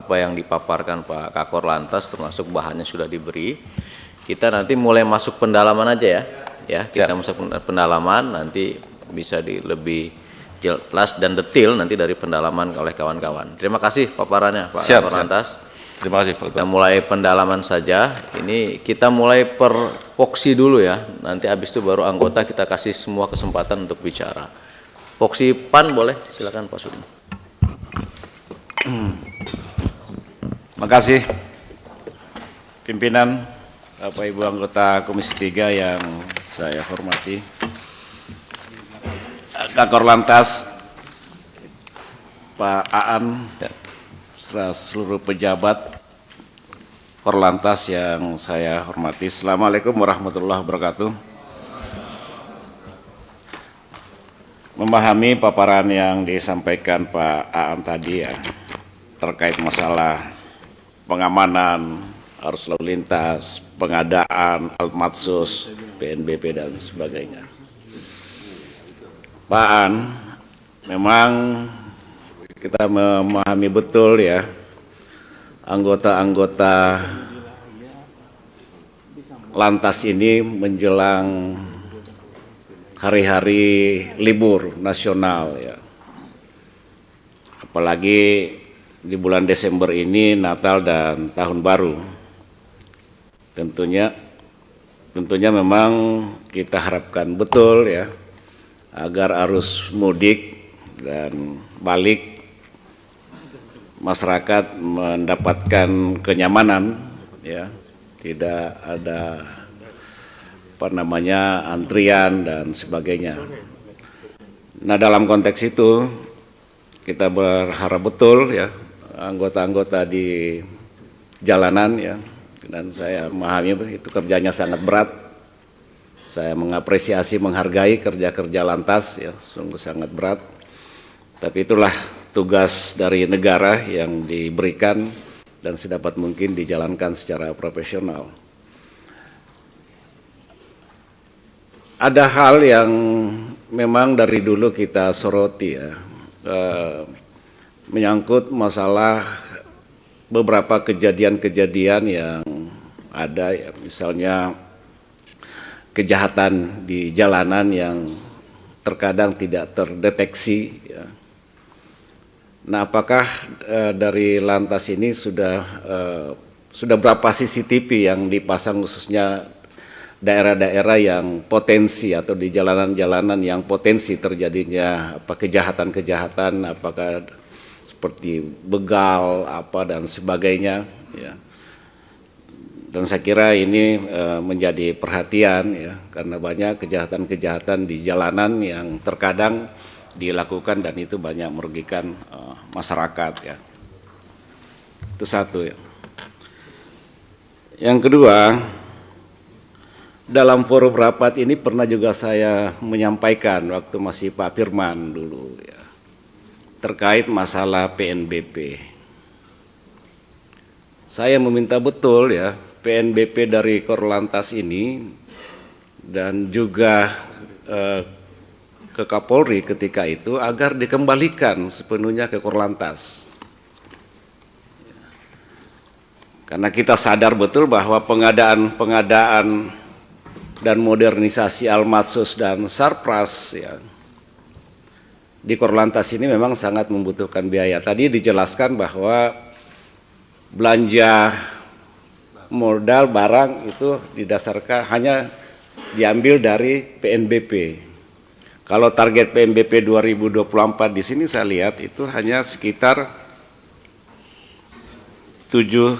apa yang dipaparkan Pak Kakor Lantas, termasuk bahannya sudah diberi. Kita nanti mulai masuk pendalaman aja ya. Ya, kita masuk pendalaman, nanti bisa lebih jelas dan detail nanti dari pendalaman oleh kawan-kawan. Terima kasih paparannya Pak Kakor Lantas. Terima kasih Pak. Kita mulai pendalaman saja. Ini kita mulai per Poksi dulu ya. Nanti habis itu baru anggota kita kasih semua kesempatan untuk bicara. Poksi PAN boleh, silakan Pak Suding. Terima kasih pimpinan, Bapak Ibu anggota Komisi 3 yang saya hormati, Kakor Lantas, Pak Aan, serta seluruh pejabat Korlantas yang saya hormati. Assalamualaikum warahmatullahi wabarakatuh. Memahami paparan yang disampaikan Pak Aan tadi ya, terkait masalah pengamanan, arus lalu lintas, pengadaan, Almatsus, PNBP dan sebagainya. Pak Aan, memang kita memahami betul ya, anggota-anggota Lantas ini menjelang hari-hari libur nasional ya. Apalagi di bulan Desember ini Natal dan Tahun Baru. Tentunya memang kita harapkan betul ya, agar arus mudik dan balik masyarakat mendapatkan kenyamanan ya, tidak ada antrian dan sebagainya. Nah, dalam konteks itu kita berharap betul ya, anggota-anggota di jalanan ya, dan saya memahami itu kerjanya sangat berat. Saya mengapresiasi, menghargai kerja-kerja Lantas ya, sungguh sangat berat. Tapi itulah tugas dari negara yang diberikan dan sedapat mungkin dijalankan secara profesional. Ada hal yang memang dari dulu kita soroti ya, menyangkut masalah beberapa kejadian-kejadian yang ada ya, misalnya kejahatan di jalanan yang terkadang tidak terdeteksi ya. Nah, apakah dari Lantas ini sudah berapa CCTV yang dipasang khususnya daerah-daerah yang potensi atau di jalanan-jalanan yang potensi terjadinya kejahatan-kejahatan, apakah seperti begal dan sebagainya ya. Dan saya kira ini menjadi perhatian ya, karena banyak kejahatan-kejahatan di jalanan yang terkadang dilakukan dan itu banyak merugikan masyarakat ya. Itu satu ya. Yang kedua, dalam forum rapat ini pernah juga saya menyampaikan waktu masih Pak Firman dulu ya, terkait masalah PNBP. Saya meminta betul ya, PNBP dari Korlantas ini dan juga ke Kapolri ketika itu agar dikembalikan sepenuhnya ke Korlantas. Karena kita sadar betul bahwa pengadaan dan modernisasi Almatsus dan Sarpras ya, di Korlantas ini memang sangat membutuhkan biaya. Tadi dijelaskan bahwa belanja modal barang itu didasarkan hanya diambil dari PNBP. Kalau target PNBP 2024 di sini saya lihat itu hanya sekitar 7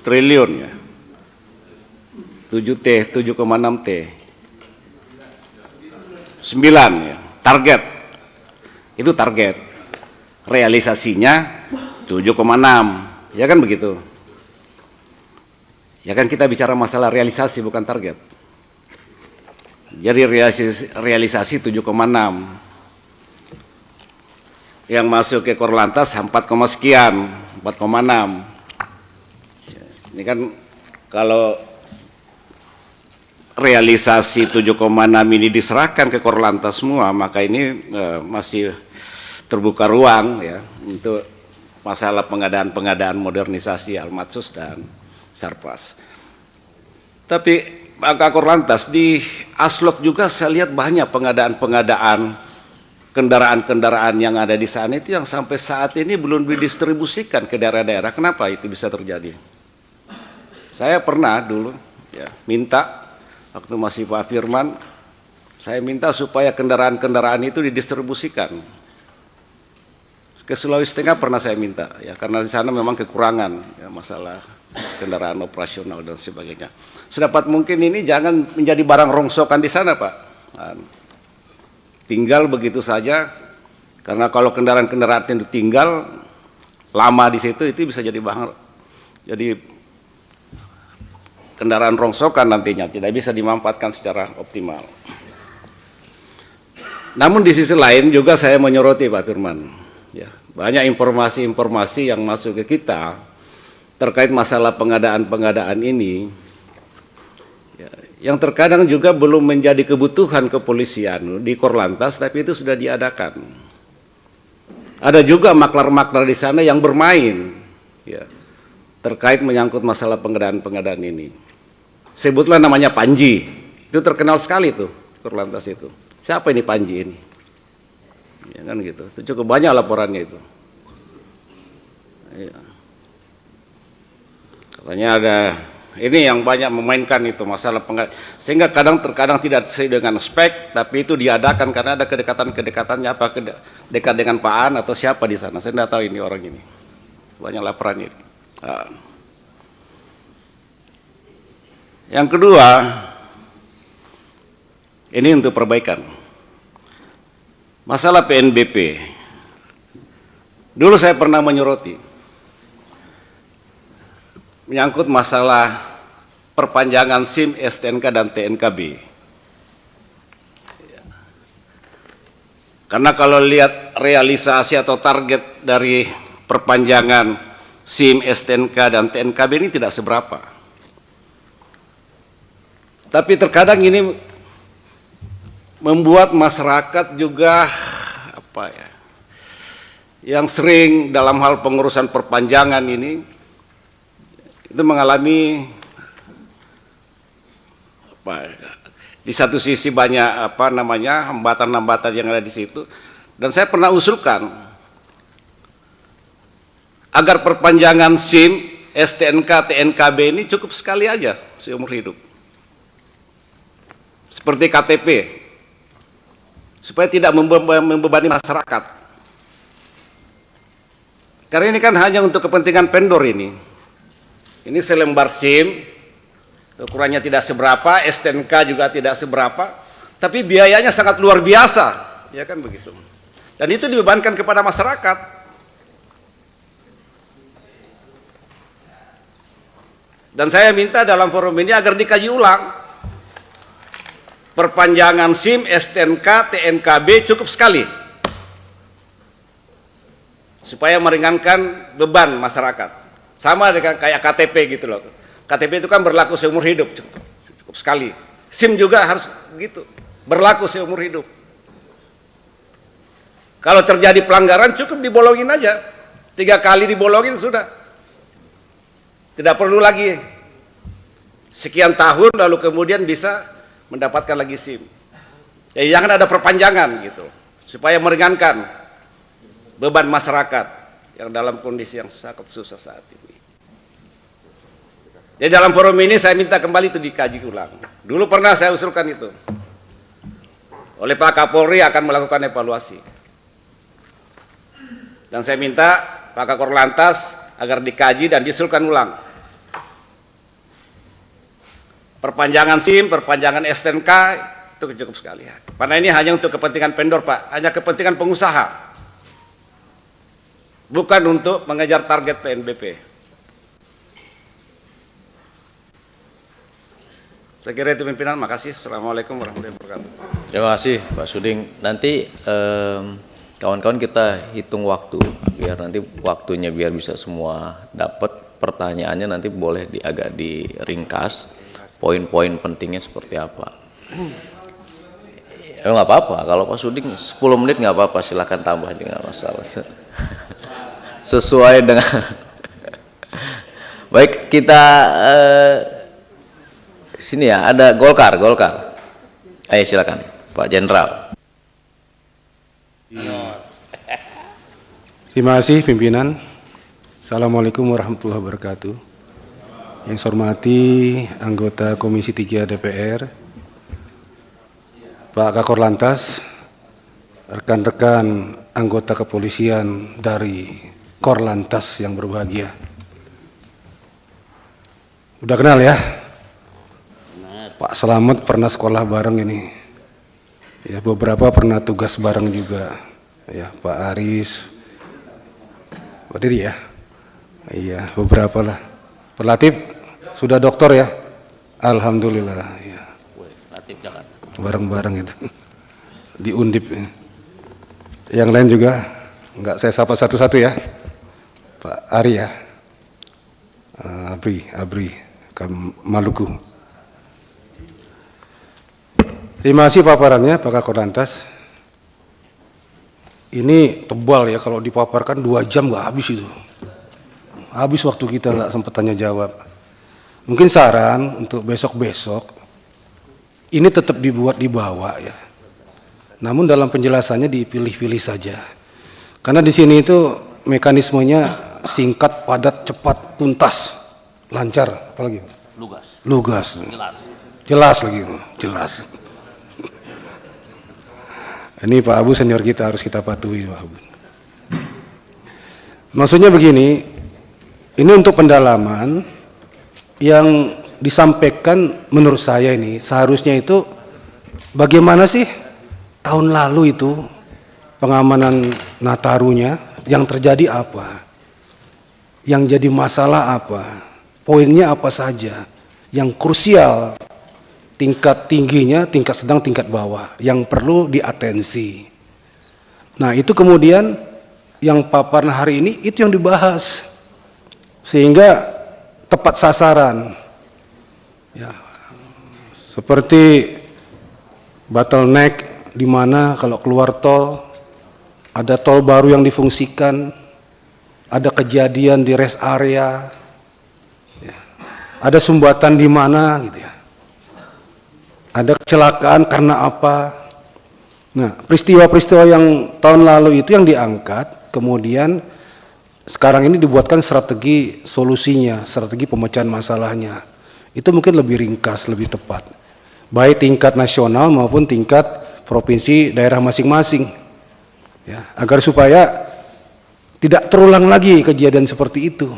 triliun ya. 7T, 7,6 T. 9 ya, target. Itu target. Realisasinya 7,6. Ya kan begitu? Ya kan kita bicara masalah realisasi bukan target. Jadi realisasi 7,6. Yang masuk ke Korlantas 4, sekian, 4,6. Ini kan kalau realisasi 7,6 ini diserahkan ke Korlantas semua, maka ini masih terbuka ruang ya untuk masalah pengadaan modernisasi Almatsus dan Sarpras. Tapi Pak Kakor Lantas, di Aslok juga saya lihat banyak pengadaan kendaraan-kendaraan yang ada di sana itu yang sampai saat ini belum didistribusikan ke daerah-daerah. Kenapa itu bisa terjadi? Saya pernah dulu ya minta, waktu masih Pak Firman, saya minta supaya kendaraan-kendaraan itu didistribusikan. Ke Sulawesi Tengah pernah saya minta, ya karena di sana memang kekurangan ya, masalah kendaraan operasional dan sebagainya. Sedapat mungkin ini jangan menjadi barang rongsokan di sana, Pak. Tinggal begitu saja, karena kalau kendaraan-kendaraan yang ditinggal lama di situ itu bisa jadi kendaraan rongsokan nantinya, tidak bisa dimanfaatkan secara optimal. Namun di sisi lain juga saya menyoroti Pak Firman, ya banyak informasi-informasi yang masuk ke kita terkait masalah pengadaan ini, ya, yang terkadang juga belum menjadi kebutuhan kepolisian di Korlantas, tapi itu sudah diadakan. Ada juga maklar-maklar di sana yang bermain, ya, terkait menyangkut masalah pengadaan ini. Sebutlah namanya Panji, itu terkenal sekali tuh Korlantas itu. Siapa ini Panji ini? Ya kan gitu. Itu cukup banyak laporannya itu. Ya. Katanya ada ini yang banyak memainkan itu masalah sehingga terkadang tidak sesuai dengan spek, tapi itu diadakan karena ada kedekatannya, apa dekat dengan Pak An atau siapa di sana. Saya tidak tahu ini orang ini. Banyak laporannya. Yang kedua, ini untuk perbaikan. Masalah PNBP. Dulu saya pernah menyoroti menyangkut masalah perpanjangan SIM, STNK dan TNKB. Karena kalau lihat realisasi atau target dari perpanjangan SIM, STNK dan TNKB ini tidak seberapa. Tapi terkadang ini membuat masyarakat juga yang sering dalam hal pengurusan perpanjangan ini itu mengalami di satu sisi banyak hambatan-hambatan yang ada di situ, dan saya pernah usulkan agar perpanjangan SIM, STNK, TNKB ini cukup sekali aja seumur hidup, seperti KTP, supaya tidak membebani masyarakat. Karena ini kan hanya untuk kepentingan vendor ini. Ini selembar SIM, ukurannya tidak seberapa, STNK juga tidak seberapa, tapi biayanya sangat luar biasa, ya kan begitu. Dan itu dibebankan kepada masyarakat. Dan saya minta dalam forum ini agar dikaji ulang. Perpanjangan SIM, STNK, TNKB cukup sekali supaya meringankan beban masyarakat. Sama dengan kayak KTP gitu loh. KTP itu kan berlaku seumur hidup, cukup sekali. SIM juga harus begitu, berlaku seumur hidup. Kalau terjadi pelanggaran cukup dibolongin aja, 3 kali dibolongin sudah. Tidak perlu lagi sekian tahun lalu kemudian bisa mendapatkan lagi SIM. Ya, jangan ada perpanjangan gitu, supaya meringankan beban masyarakat yang dalam kondisi yang sangat susah saat ini. Ya, dalam forum ini saya minta kembali itu dikaji ulang. Dulu pernah saya usulkan itu. Oleh Pak Kapolri akan melakukan evaluasi. Dan saya minta Pak Kakor Lantas agar dikaji dan diusulkan ulang. Perpanjangan SIM, perpanjangan STNK itu cukup sekali. Karena ini hanya untuk kepentingan vendor, Pak, hanya kepentingan pengusaha, bukan untuk mengejar target PNBP. Saya kira itu pimpinan. Makasih. Assalamualaikum warahmatullahi wabarakatuh. Terima kasih Pak Suding. Nanti kawan-kawan kita hitung waktu, biar nanti waktunya biar bisa semua dapat pertanyaannya, nanti boleh agak diringkas. Poin-poin pentingnya seperti apa. Ya nggak apa-apa, kalau Pak Suding 10 menit nggak apa-apa, silakan tambah juga nggak masalah. sesuai dengan baik kita sini ya, ada Golkar. Ayo silakan Pak Jenderal. Terima kasih pimpinan. Assalamualaikum warahmatullahi wabarakatuh. Yang saya hormati anggota Komisi 3 DPR, Pak Kakor Lantas, rekan-rekan anggota kepolisian dari Korlantas yang berbahagia. Udah kenal ya? Pak Slamet pernah sekolah bareng ini. Ya, beberapa pernah tugas bareng juga. Ya, Pak Aris, Pak Diri ya. Iya, beberapa lah. Pak Latif sudah doktor ya? Alhamdulillah. Ya. Latif Jakarta. Bareng-bareng itu di Undip. Yang lain juga enggak saya sapa satu-satu ya. Pak Ari ya. Abri Maluku. Terima kasih paparannya Pak Kakor Lantas. Ini tebal ya, kalau dipaparkan 2 jam nggak habis itu. Habis waktu kita nggak sempat tanya jawab. Mungkin saran untuk besok-besok ini tetap dibuat di bawah ya. Namun dalam penjelasannya dipilih-pilih saja. Karena di sini itu mekanismenya singkat, padat, cepat, tuntas, lancar, apalagi? Lugas. Jelas lagi, jelas. Ini Pak Abu senior kita, harus kita patuhi Pak Abu. Maksudnya begini, ini untuk pendalaman yang disampaikan menurut saya ini seharusnya itu bagaimana sih tahun lalu itu pengamanan Natarunya, yang terjadi apa, yang jadi masalah apa, poinnya apa saja, yang krusial, tingkat tingginya, tingkat sedang, tingkat bawah, yang perlu diatensi. Nah itu kemudian yang paparan hari ini itu yang dibahas, sehingga tepat sasaran. Ya, seperti bottleneck di mana kalau keluar tol, ada tol baru yang difungsikan, ada kejadian di rest area, ya, ada sumbatan di mana gitu ya. Ada kecelakaan karena apa? Nah, peristiwa-peristiwa yang tahun lalu itu yang diangkat, kemudian sekarang ini dibuatkan strategi solusinya, strategi pemecahan masalahnya. Itu mungkin lebih ringkas, lebih tepat. Baik tingkat nasional maupun tingkat provinsi daerah masing-masing. Ya, agar supaya tidak terulang lagi kejadian seperti itu.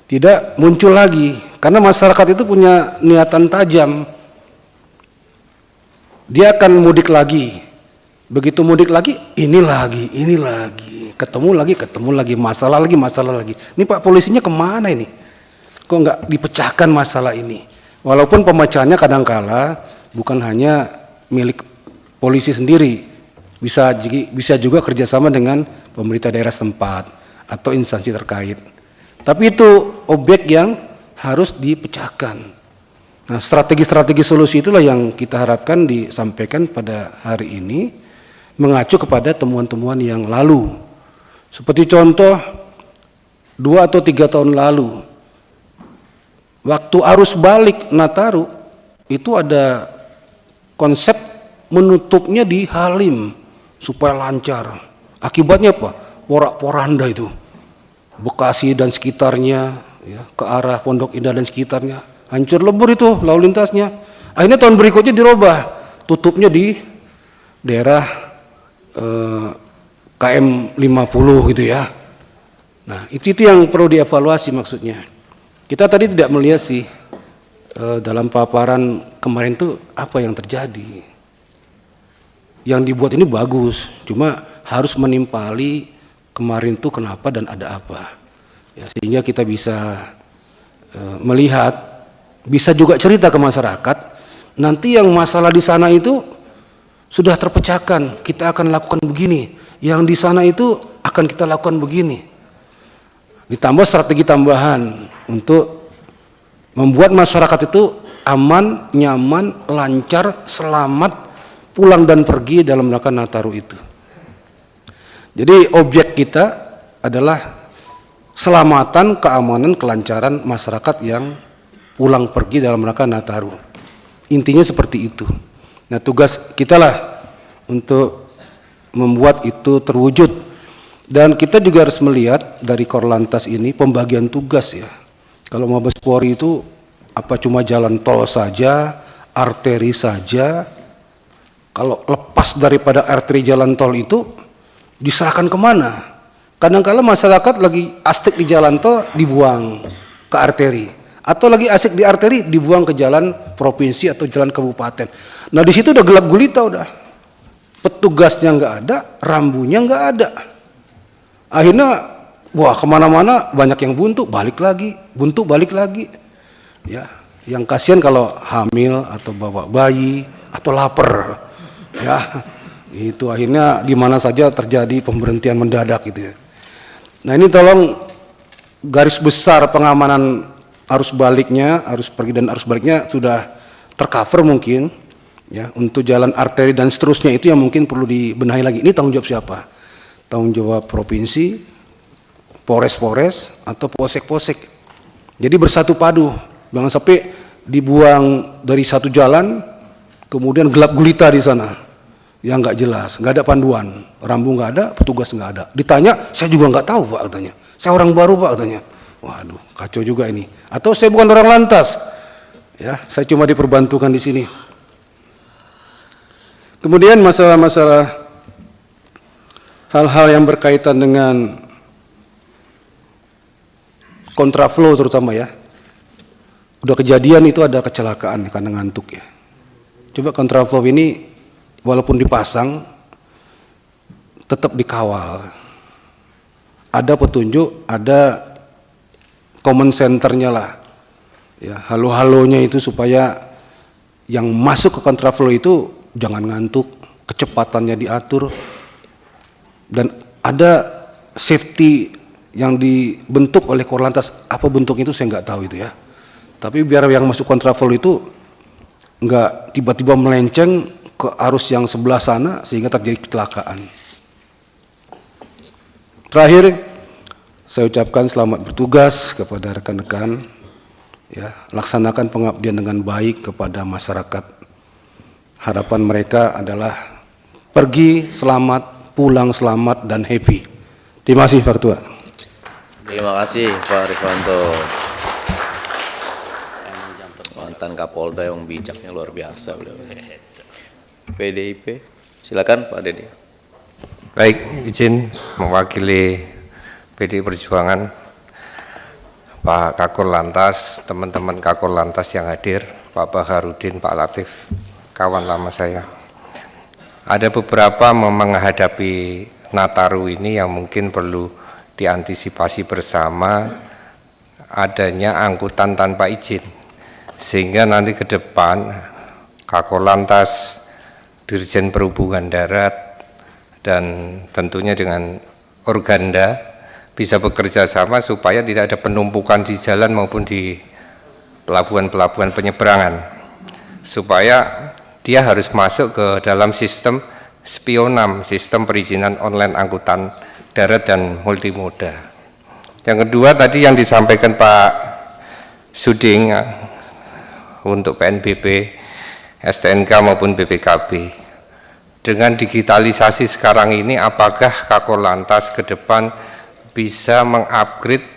Tidak muncul lagi, karena masyarakat itu punya niatan tajam. Dia akan mudik lagi, begitu mudik lagi, ini lagi, ketemu lagi, masalah lagi. Ini Pak polisinya kemana ini? Kok nggak dipecahkan masalah ini? Walaupun pemecahannya kadangkala bukan hanya milik polisi sendiri, bisa juga kerjasama dengan pemerintah daerah setempat atau instansi terkait. Tapi itu objek yang harus dipecahkan. Nah, strategi-strategi solusi itulah yang kita harapkan disampaikan pada hari ini, mengacu kepada temuan-temuan yang lalu. Seperti contoh 2 atau 3 tahun lalu, waktu arus balik Nataru itu ada konsep menutupnya di Halim supaya lancar. Akibatnya apa? Porak-poranda itu, Bekasi dan sekitarnya, ya, ke arah Pondok Indah dan sekitarnya, hancur lebur itu lalu lintasnya. Akhirnya tahun berikutnya dirubah, tutupnya di daerah KM 50 gitu ya. Nah itu yang perlu dievaluasi maksudnya. Kita tadi tidak melihat sih dalam paparan kemarin tuh apa yang terjadi. Yang dibuat ini bagus, cuma harus menimpali kemarin tuh kenapa dan ada apa. Ya, sehingga kita bisa melihat, bisa juga cerita ke masyarakat, nanti yang masalah di sana itu sudah terpecahkan, kita akan lakukan begini, yang di sana itu akan kita lakukan begini. Ditambah strategi tambahan untuk membuat masyarakat itu aman, nyaman, lancar, selamat pulang dan pergi dalam melakukan Nataru itu. Jadi objek kita adalah keselamatan, keamanan, kelancaran masyarakat yang pulang pergi dalam rangka Nataru. Intinya seperti itu. Nah, tugas kita lah untuk membuat itu terwujud. Dan kita juga harus melihat dari Korlantas ini pembagian tugas ya. Kalau Mabes Polri itu apa cuma jalan tol saja, arteri saja. Kalau lepas daripada arteri jalan tol itu diserahkan kemana? Kadang-kala masyarakat lagi asik di jalan tol dibuang ke arteri, atau lagi asik di arteri dibuang ke jalan provinsi atau jalan kabupaten. Nah di situ udah gelap gulita, udah petugasnya nggak ada, rambunya nggak ada. Akhirnya wah kemana-mana banyak yang buntu balik lagi. Ya, yang kasihan kalau hamil atau bawa bayi atau lapar. Ya, itu akhirnya di mana saja terjadi pemberhentian mendadak gitu ya. Nah ini tolong garis besar pengamanan arus baliknya, arus pergi dan arus baliknya sudah tercover mungkin ya. Untuk jalan arteri dan seterusnya itu yang mungkin perlu dibenahi lagi. Ini tanggung jawab siapa? Tanggung jawab provinsi, polres-polres atau polsek-polsek. Jadi bersatu padu, jangan sampai dibuang dari satu jalan kemudian gelap gulita di sana. Yang nggak jelas, nggak ada panduan, rambu nggak ada, petugas nggak ada. Ditanya, saya juga nggak tahu Pak katanya. Saya orang baru Pak katanya. Waduh, kacau juga ini. Atau saya bukan orang lantas, ya, saya cuma diperbantukan di sini. Kemudian masalah-masalah hal-hal yang berkaitan dengan kontraflow terutama ya. Udah kejadian itu ada kecelakaan karena ngantuk ya. Coba kontraflow ini walaupun dipasang tetap dikawal. Ada petunjuk, ada common centernya lah. Ya, halo-halonya itu supaya yang masuk ke kontraflow itu jangan ngantuk, kecepatannya diatur. Dan ada safety yang dibentuk oleh Korlantas, apa bentuk itu saya nggak tahu itu ya. Tapi biar yang masuk kontraflow itu nggak tiba-tiba melenceng ke arus yang sebelah sana sehingga terjadi kecelakaan. Terakhir, saya ucapkan selamat bertugas kepada rekan-rekan, ya, laksanakan pengabdian dengan baik kepada masyarakat. Harapan mereka adalah pergi selamat, pulang selamat dan happy. Terima kasih Pak Ketua. Terima kasih Pak Rifwanto. Mantan Kapolda yang bijaknya luar biasa beliau. PDIP, silakan Pak Dede. Baik, izin mewakili PDI Perjuangan, Pak Kakor Lantas, teman-teman Kakor Lantas yang hadir, Pak Baharudin, Pak Latif, kawan lama saya. Ada beberapa menghadapi Nataru ini yang mungkin perlu diantisipasi bersama adanya angkutan tanpa izin, sehingga nanti ke depan Kakor Lantas, Dirjen Perhubungan Darat, dan tentunya dengan Organda bisa bekerja sama supaya tidak ada penumpukan di jalan maupun di pelabuhan-pelabuhan penyeberangan, supaya dia harus masuk ke dalam sistem Spionam, sistem perizinan online angkutan darat dan multimoda. Yang kedua tadi yang disampaikan Pak Suding untuk PNBP, STNK maupun BPKB. Dengan digitalisasi sekarang ini, apakah Kakor Lantas ke depan bisa mengupgrade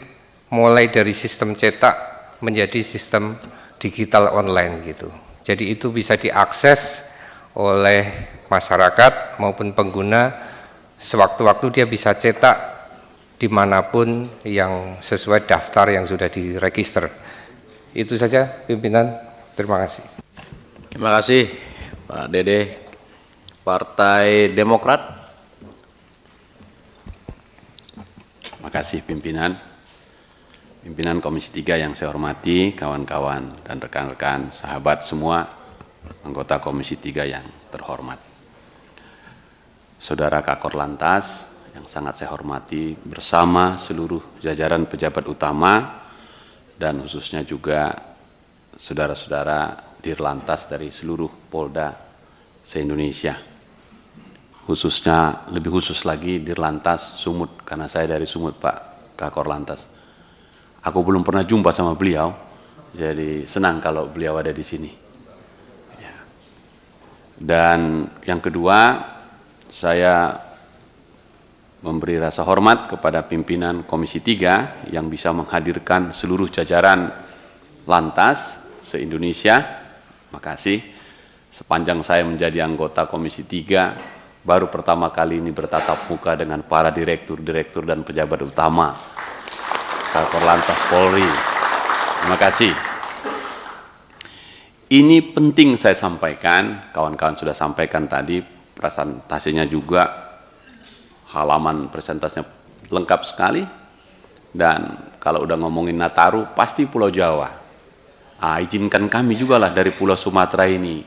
mulai dari sistem cetak menjadi sistem digital online gitu. Jadi itu bisa diakses oleh masyarakat maupun pengguna, sewaktu-waktu dia bisa cetak dimanapun yang sesuai daftar yang sudah diregister. Itu saja pimpinan, terima kasih. Terima kasih Pak Dede. Partai Demokrat. Terima kasih pimpinan Komisi 3 yang saya hormati, kawan-kawan dan rekan-rekan, sahabat semua, anggota Komisi 3 yang terhormat. Saudara Kakor Lantas yang sangat saya hormati bersama seluruh jajaran pejabat utama dan khususnya juga saudara-saudara Dirlantas dari seluruh Polda se-Indonesia. khususnya lebih khusus lagi Dirlantas Sumut, karena saya dari Sumut Pak Kakor Lantas. Aku belum pernah jumpa sama beliau, jadi senang kalau beliau ada di sini. Ya. Dan yang kedua, saya memberi rasa hormat kepada pimpinan Komisi 3 yang bisa menghadirkan seluruh jajaran Lantas se-Indonesia. Makasih. Sepanjang saya menjadi anggota Komisi 3, baru pertama kali ini bertatap muka dengan para direktur dan pejabat utama Kakor Lantas Polri. Terima kasih. Ini penting saya sampaikan, kawan-kawan sudah sampaikan tadi, presentasinya juga, halaman presentasinya lengkap sekali, dan kalau udah ngomongin Nataru, pasti Pulau Jawa. Izinkan kami juga lah dari Pulau Sumatera ini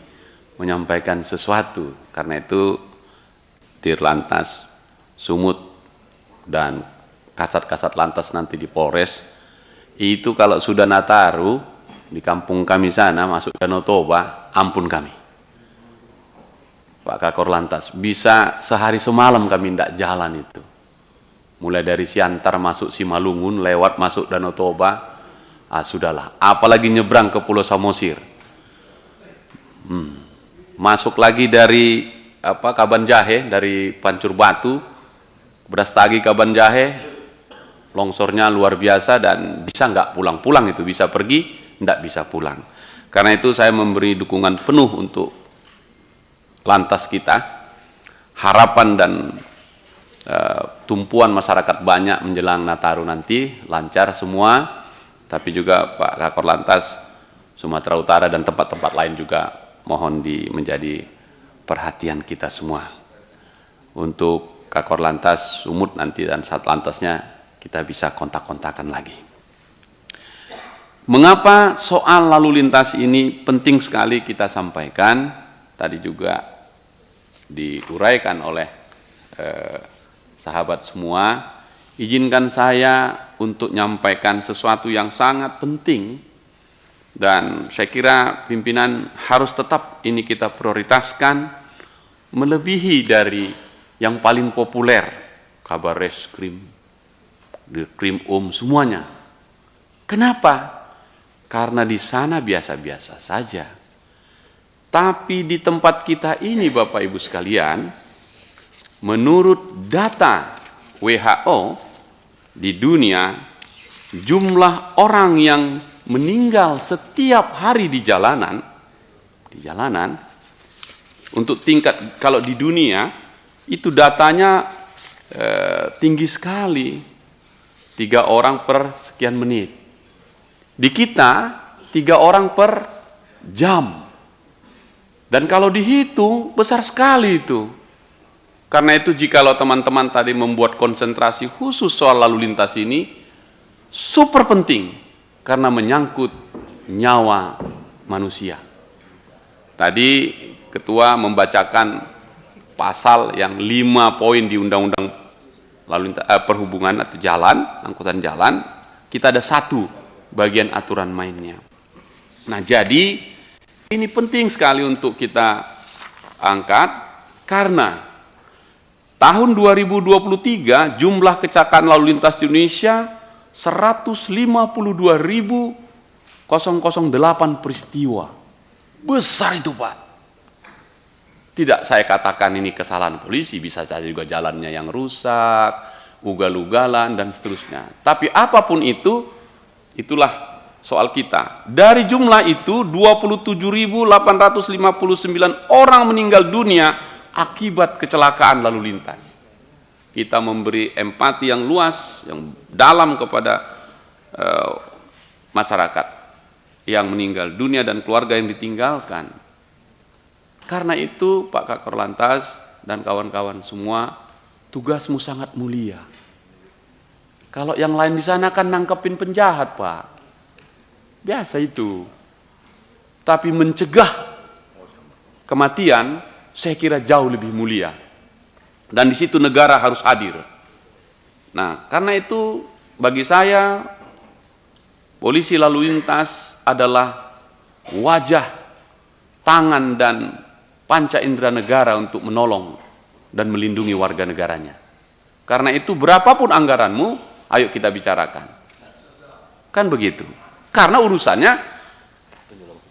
menyampaikan sesuatu, karena itu Dirlantas Sumut dan kasat-kasat lantas nanti di Polres, itu kalau sudah Nataru, di kampung kami sana, masuk Danau Toba, ampun kami. Pak Kakor Lantas, bisa sehari semalam kami tidak jalan itu. Mulai dari Siantar masuk Simalungun, lewat masuk Danau Toba, sudahlah. Apalagi nyebrang ke Pulau Samosir. Masuk lagi dari Kaban Jahe, dari Pancur Batu, Brastagi Kaban Jahe, longsornya luar biasa dan bisa nggak pulang-pulang itu, bisa pergi, nggak bisa pulang. Karena itu saya memberi dukungan penuh untuk Lantas kita, harapan dan tumpuan masyarakat banyak menjelang Nataru nanti, lancar semua, tapi juga Pak Kakor Lantas Sumatera Utara dan tempat-tempat lain juga mohon menjadi perhatian kita semua. Untuk Kakor Lantas Sumut nanti dan Sat Lantasnya kita bisa kontak-kontakan lagi. Mengapa soal lalu lintas ini penting sekali kita sampaikan, tadi juga diuraikan oleh sahabat semua. Izinkan saya untuk menyampaikan sesuatu yang sangat penting, dan saya kira pimpinan harus tetap ini kita prioritaskan, melebihi dari yang paling populer, kabar reskrim, Dirkrim semuanya. Kenapa? Karena di sana biasa-biasa saja. Tapi di tempat kita ini Bapak Ibu sekalian, menurut data WHO di dunia, jumlah orang yang meninggal setiap hari di jalanan, untuk tingkat, kalau di dunia itu datanya tinggi sekali, 3 orang per sekian menit. Di kita 3 orang per jam. Dan kalau dihitung besar sekali itu. Karena itu jikalau teman-teman tadi membuat konsentrasi khusus soal lalu lintas ini, super penting karena menyangkut nyawa manusia. Tadi Ketua membacakan pasal yang 5 poin di Undang-Undang Perhubungan atau jalan, angkutan jalan, kita ada 1 bagian aturan mainnya. Nah, jadi ini penting sekali untuk kita angkat, karena tahun 2023 jumlah kecelakaan lalu lintas di Indonesia 152.008 peristiwa. Besar itu, Pak. Tidak saya katakan ini kesalahan polisi, bisa saja juga jalannya yang rusak, ugal-ugalan dan seterusnya. Tapi apapun itu, itulah soal kita. Dari jumlah itu 27.859 orang meninggal dunia akibat kecelakaan lalu lintas. Kita memberi empati yang luas, yang dalam kepada masyarakat yang meninggal dunia dan keluarga yang ditinggalkan. Karena itu Pak Kakor Lantas dan kawan-kawan semua, tugasmu sangat mulia. Kalau yang lain di sana kan nangkepin penjahat, Pak. Biasa itu. Tapi mencegah kematian, saya kira jauh lebih mulia. Dan di situ negara harus hadir. Nah, karena itu bagi saya, polisi lalu lintas adalah wajah, tangan, dan panca indera negara untuk menolong dan melindungi warga negaranya. Karena itu berapapun anggaranmu, ayo kita bicarakan. Kan begitu. Karena urusannya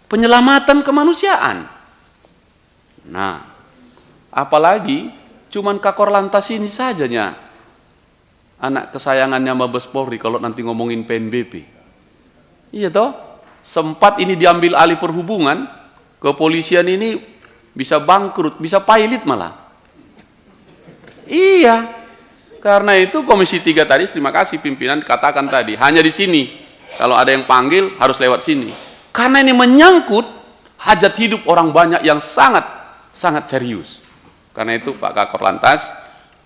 penyelamatan kemanusiaan. Nah, apalagi cuman Kakor Lantas ini sajanya anak kesayangannya Mabes Polri kalau nanti ngomongin PNBP. Iya toh? Sempat ini diambil alih perhubungan, kepolisian ini bisa bangkrut, bisa pailit malah. Iya. Karena itu Komisi 3 tadi, terima kasih pimpinan katakan tadi, hanya di sini. Kalau ada yang panggil harus lewat sini. Karena ini menyangkut hajat hidup orang banyak yang sangat serius. Karena itu Pak Kakor Lantas,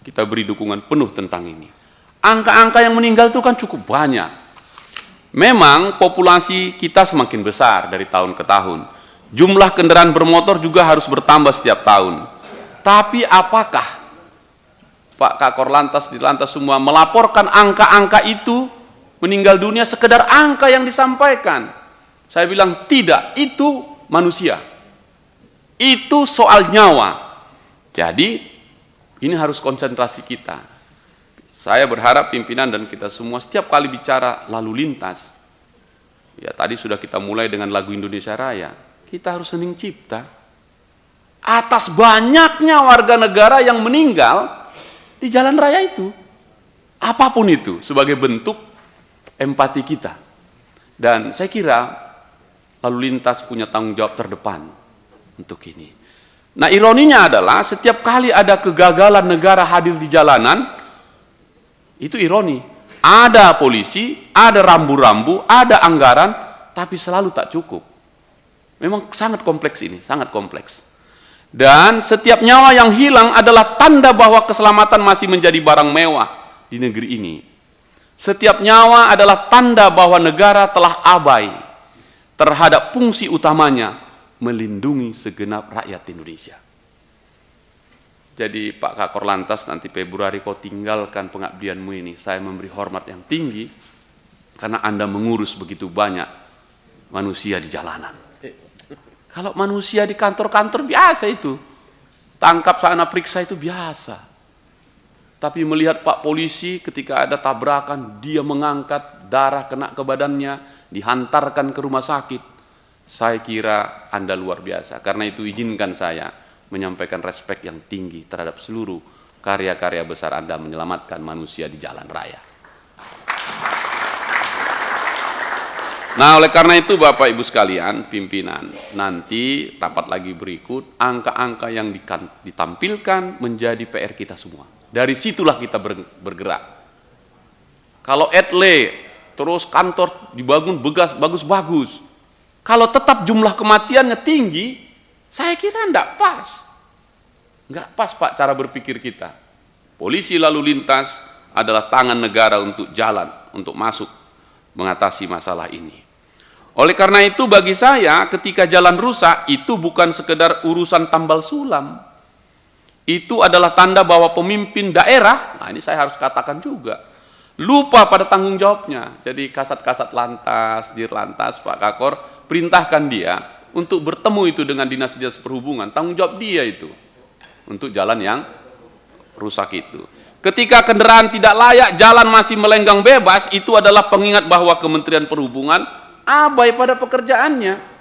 kita beri dukungan penuh tentang ini. Angka-angka yang meninggal itu kan cukup banyak. Memang populasi kita semakin besar dari tahun ke tahun. Jumlah kendaraan bermotor juga harus bertambah setiap tahun. Tapi apakah Pak Kakor Lantas di Lantas semua melaporkan angka-angka itu meninggal dunia sekedar angka yang disampaikan? Saya bilang tidak, itu manusia. Itu soal nyawa. Jadi ini harus konsentrasi kita. Saya berharap pimpinan dan kita semua setiap kali bicara lalu lintas, ya tadi sudah kita mulai dengan lagu Indonesia Raya, kita harus hening cipta atas banyaknya warga negara yang meninggal di jalan raya itu. Apapun itu sebagai bentuk empati kita. Dan saya kira lalu lintas punya tanggung jawab terdepan untuk ini. Nah, ironinya adalah setiap kali ada kegagalan negara hadir di jalanan, itu ironi. Ada polisi, ada rambu-rambu, ada anggaran, tapi selalu tak cukup. Memang sangat kompleks ini, sangat kompleks. Dan setiap nyawa yang hilang adalah tanda bahwa keselamatan masih menjadi barang mewah di negeri ini. Setiap nyawa adalah tanda bahwa negara telah abai terhadap fungsi utamanya, melindungi segenap rakyat Indonesia. Jadi Pak Kakor Lantas, nanti Februari kau tinggalkan pengabdianmu ini. Saya memberi hormat yang tinggi karena Anda mengurus begitu banyak manusia di jalanan. Kalau manusia di kantor-kantor biasa itu, tangkap sana periksa itu biasa. Tapi melihat Pak polisi ketika ada tabrakan, dia mengangkat, darah kena ke badannya, dihantarkan ke rumah sakit. Saya kira Anda luar biasa. Karena itu izinkan saya menyampaikan respek yang tinggi terhadap seluruh karya-karya besar Anda menyelamatkan manusia di jalan raya. Nah, oleh karena itu Bapak Ibu sekalian, pimpinan, nanti rapat lagi berikut, angka-angka yang ditampilkan menjadi PR kita semua. Dari situlah kita bergerak. Kalau etle, terus kantor dibangun bagus-bagus. Kalau tetap jumlah kematiannya tinggi, saya kira enggak pas. Enggak pas Pak cara berpikir kita. Polisi lalu lintas adalah tangan negara untuk jalan, untuk masuk mengatasi masalah ini. Oleh karena itu bagi saya ketika jalan rusak itu bukan sekedar urusan tambal sulam. Itu adalah tanda bahwa pemimpin daerah, nah ini saya harus katakan juga, lupa pada tanggung jawabnya. Jadi kasat-kasat lantas, dirlantas, Pak Kakor, perintahkan dia untuk bertemu itu dengan dinas-dinas perhubungan. Tanggung jawab dia itu untuk jalan yang rusak itu. Ketika kendaraan tidak layak, jalan masih melenggang bebas, itu adalah pengingat bahwa Kementerian Perhubungan abai pada pekerjaannya.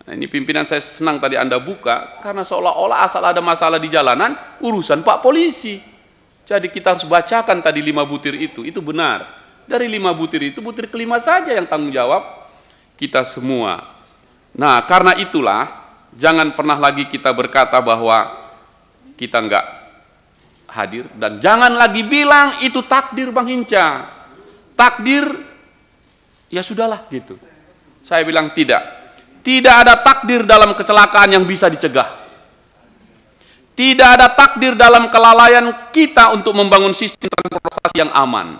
Nah, ini pimpinan saya senang tadi Anda buka, karena seolah-olah asal ada masalah di jalanan, urusan Pak Polisi. Jadi kita harus bacakan tadi 5 butir itu benar. Dari 5 butir itu, butir kelima saja yang tanggung jawab kita semua. Nah, karena itulah, jangan pernah lagi kita berkata bahwa kita enggak hadir, dan jangan lagi bilang itu takdir Bang Hinca. Takdir, ya sudahlah gitu. Saya bilang tidak. Tidak ada takdir dalam kecelakaan yang bisa dicegah. Tidak ada takdir dalam kelalaian kita untuk membangun sistem transportasi yang aman.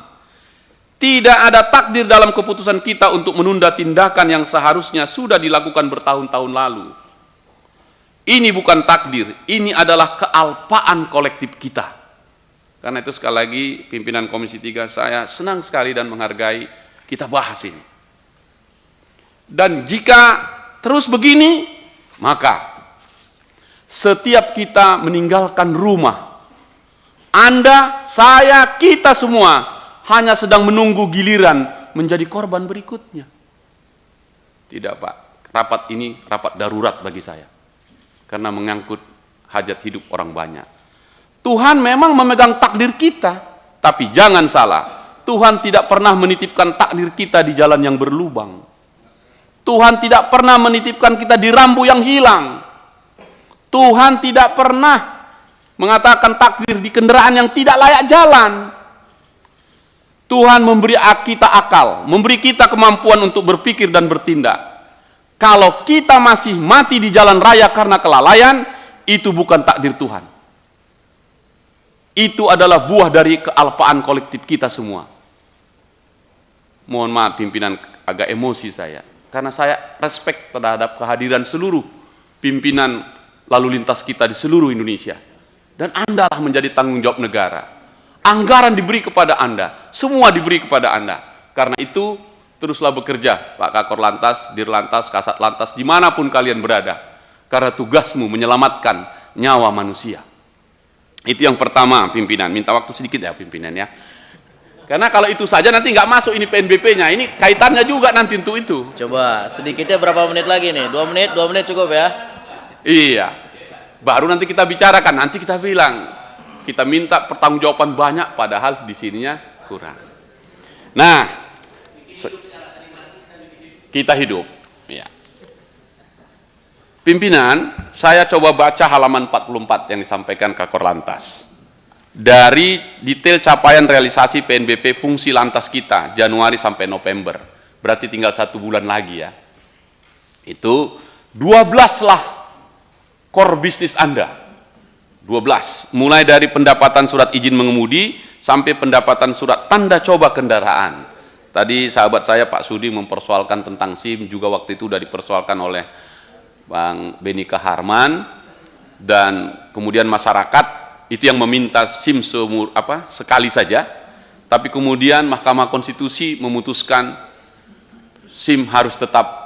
Tidak ada takdir dalam keputusan kita untuk menunda tindakan yang seharusnya sudah dilakukan bertahun-tahun lalu. Ini bukan takdir, ini adalah kealpaan kolektif kita. Karena itu sekali lagi pimpinan Komisi 3 saya senang sekali dan menghargai kita bahas ini. Dan jika terus begini, maka setiap kita meninggalkan rumah, Anda, saya, kita semua hanya sedang menunggu giliran menjadi korban berikutnya. Tidak, Pak. Rapat ini rapat darurat bagi saya. Karena mengangkut hajat hidup orang banyak. Tuhan memang memegang takdir kita, tapi jangan salah. Tuhan tidak pernah menitipkan takdir kita di jalan yang berlubang. Tuhan tidak pernah menitipkan kita di rambu yang hilang. Tuhan tidak pernah mengatakan takdir di kendaraan yang tidak layak jalan. Tuhan memberi kita akal, memberi kita kemampuan untuk berpikir dan bertindak. Kalau kita masih mati di jalan raya karena kelalaian, itu bukan takdir Tuhan. Itu adalah buah dari kealpaan kolektif kita semua. Mohon maaf pimpinan, agak emosi saya. Karena saya respect terhadap kehadiran seluruh pimpinan lalu lintas kita di seluruh Indonesia. Dan Anda lah menjadi tanggung jawab negara. Anggaran diberi kepada Anda, semua diberi kepada Anda. Karena itu, teruslah bekerja, Pak Kakor Lantas, Dirlantas, Kasat Lantas, dimanapun kalian berada. Karena tugasmu menyelamatkan nyawa manusia. Itu yang pertama, pimpinan. Minta waktu sedikit ya, pimpinan ya. Karena kalau itu saja nanti nggak masuk ini PNBP-nya. Ini kaitannya juga nanti untuk itu. Coba, sedikitnya berapa menit lagi nih? 2 menit cukup ya? Iya. Baru nanti kita bicarakan, nanti kita bilang. Kita minta pertanggungjawaban banyak, padahal di sininya kurang. Nah, kita hidup. Ya. Pimpinan, saya coba baca halaman 44 yang disampaikan Kakor Lantas. Dari detail capaian realisasi PNBP fungsi lantas kita, Januari sampai November. Berarti tinggal 1 bulan lagi ya. Itu 12 lah core bisnis Anda. 12. Mulai dari pendapatan surat izin mengemudi, sampai pendapatan surat tanda coba kendaraan. Tadi sahabat saya Pak Sudi mempersoalkan tentang SIM, juga waktu itu sudah dipersoalkan oleh Bang Benika Harman, dan kemudian masyarakat itu yang meminta SIM sekali saja, tapi kemudian Mahkamah Konstitusi memutuskan SIM harus tetap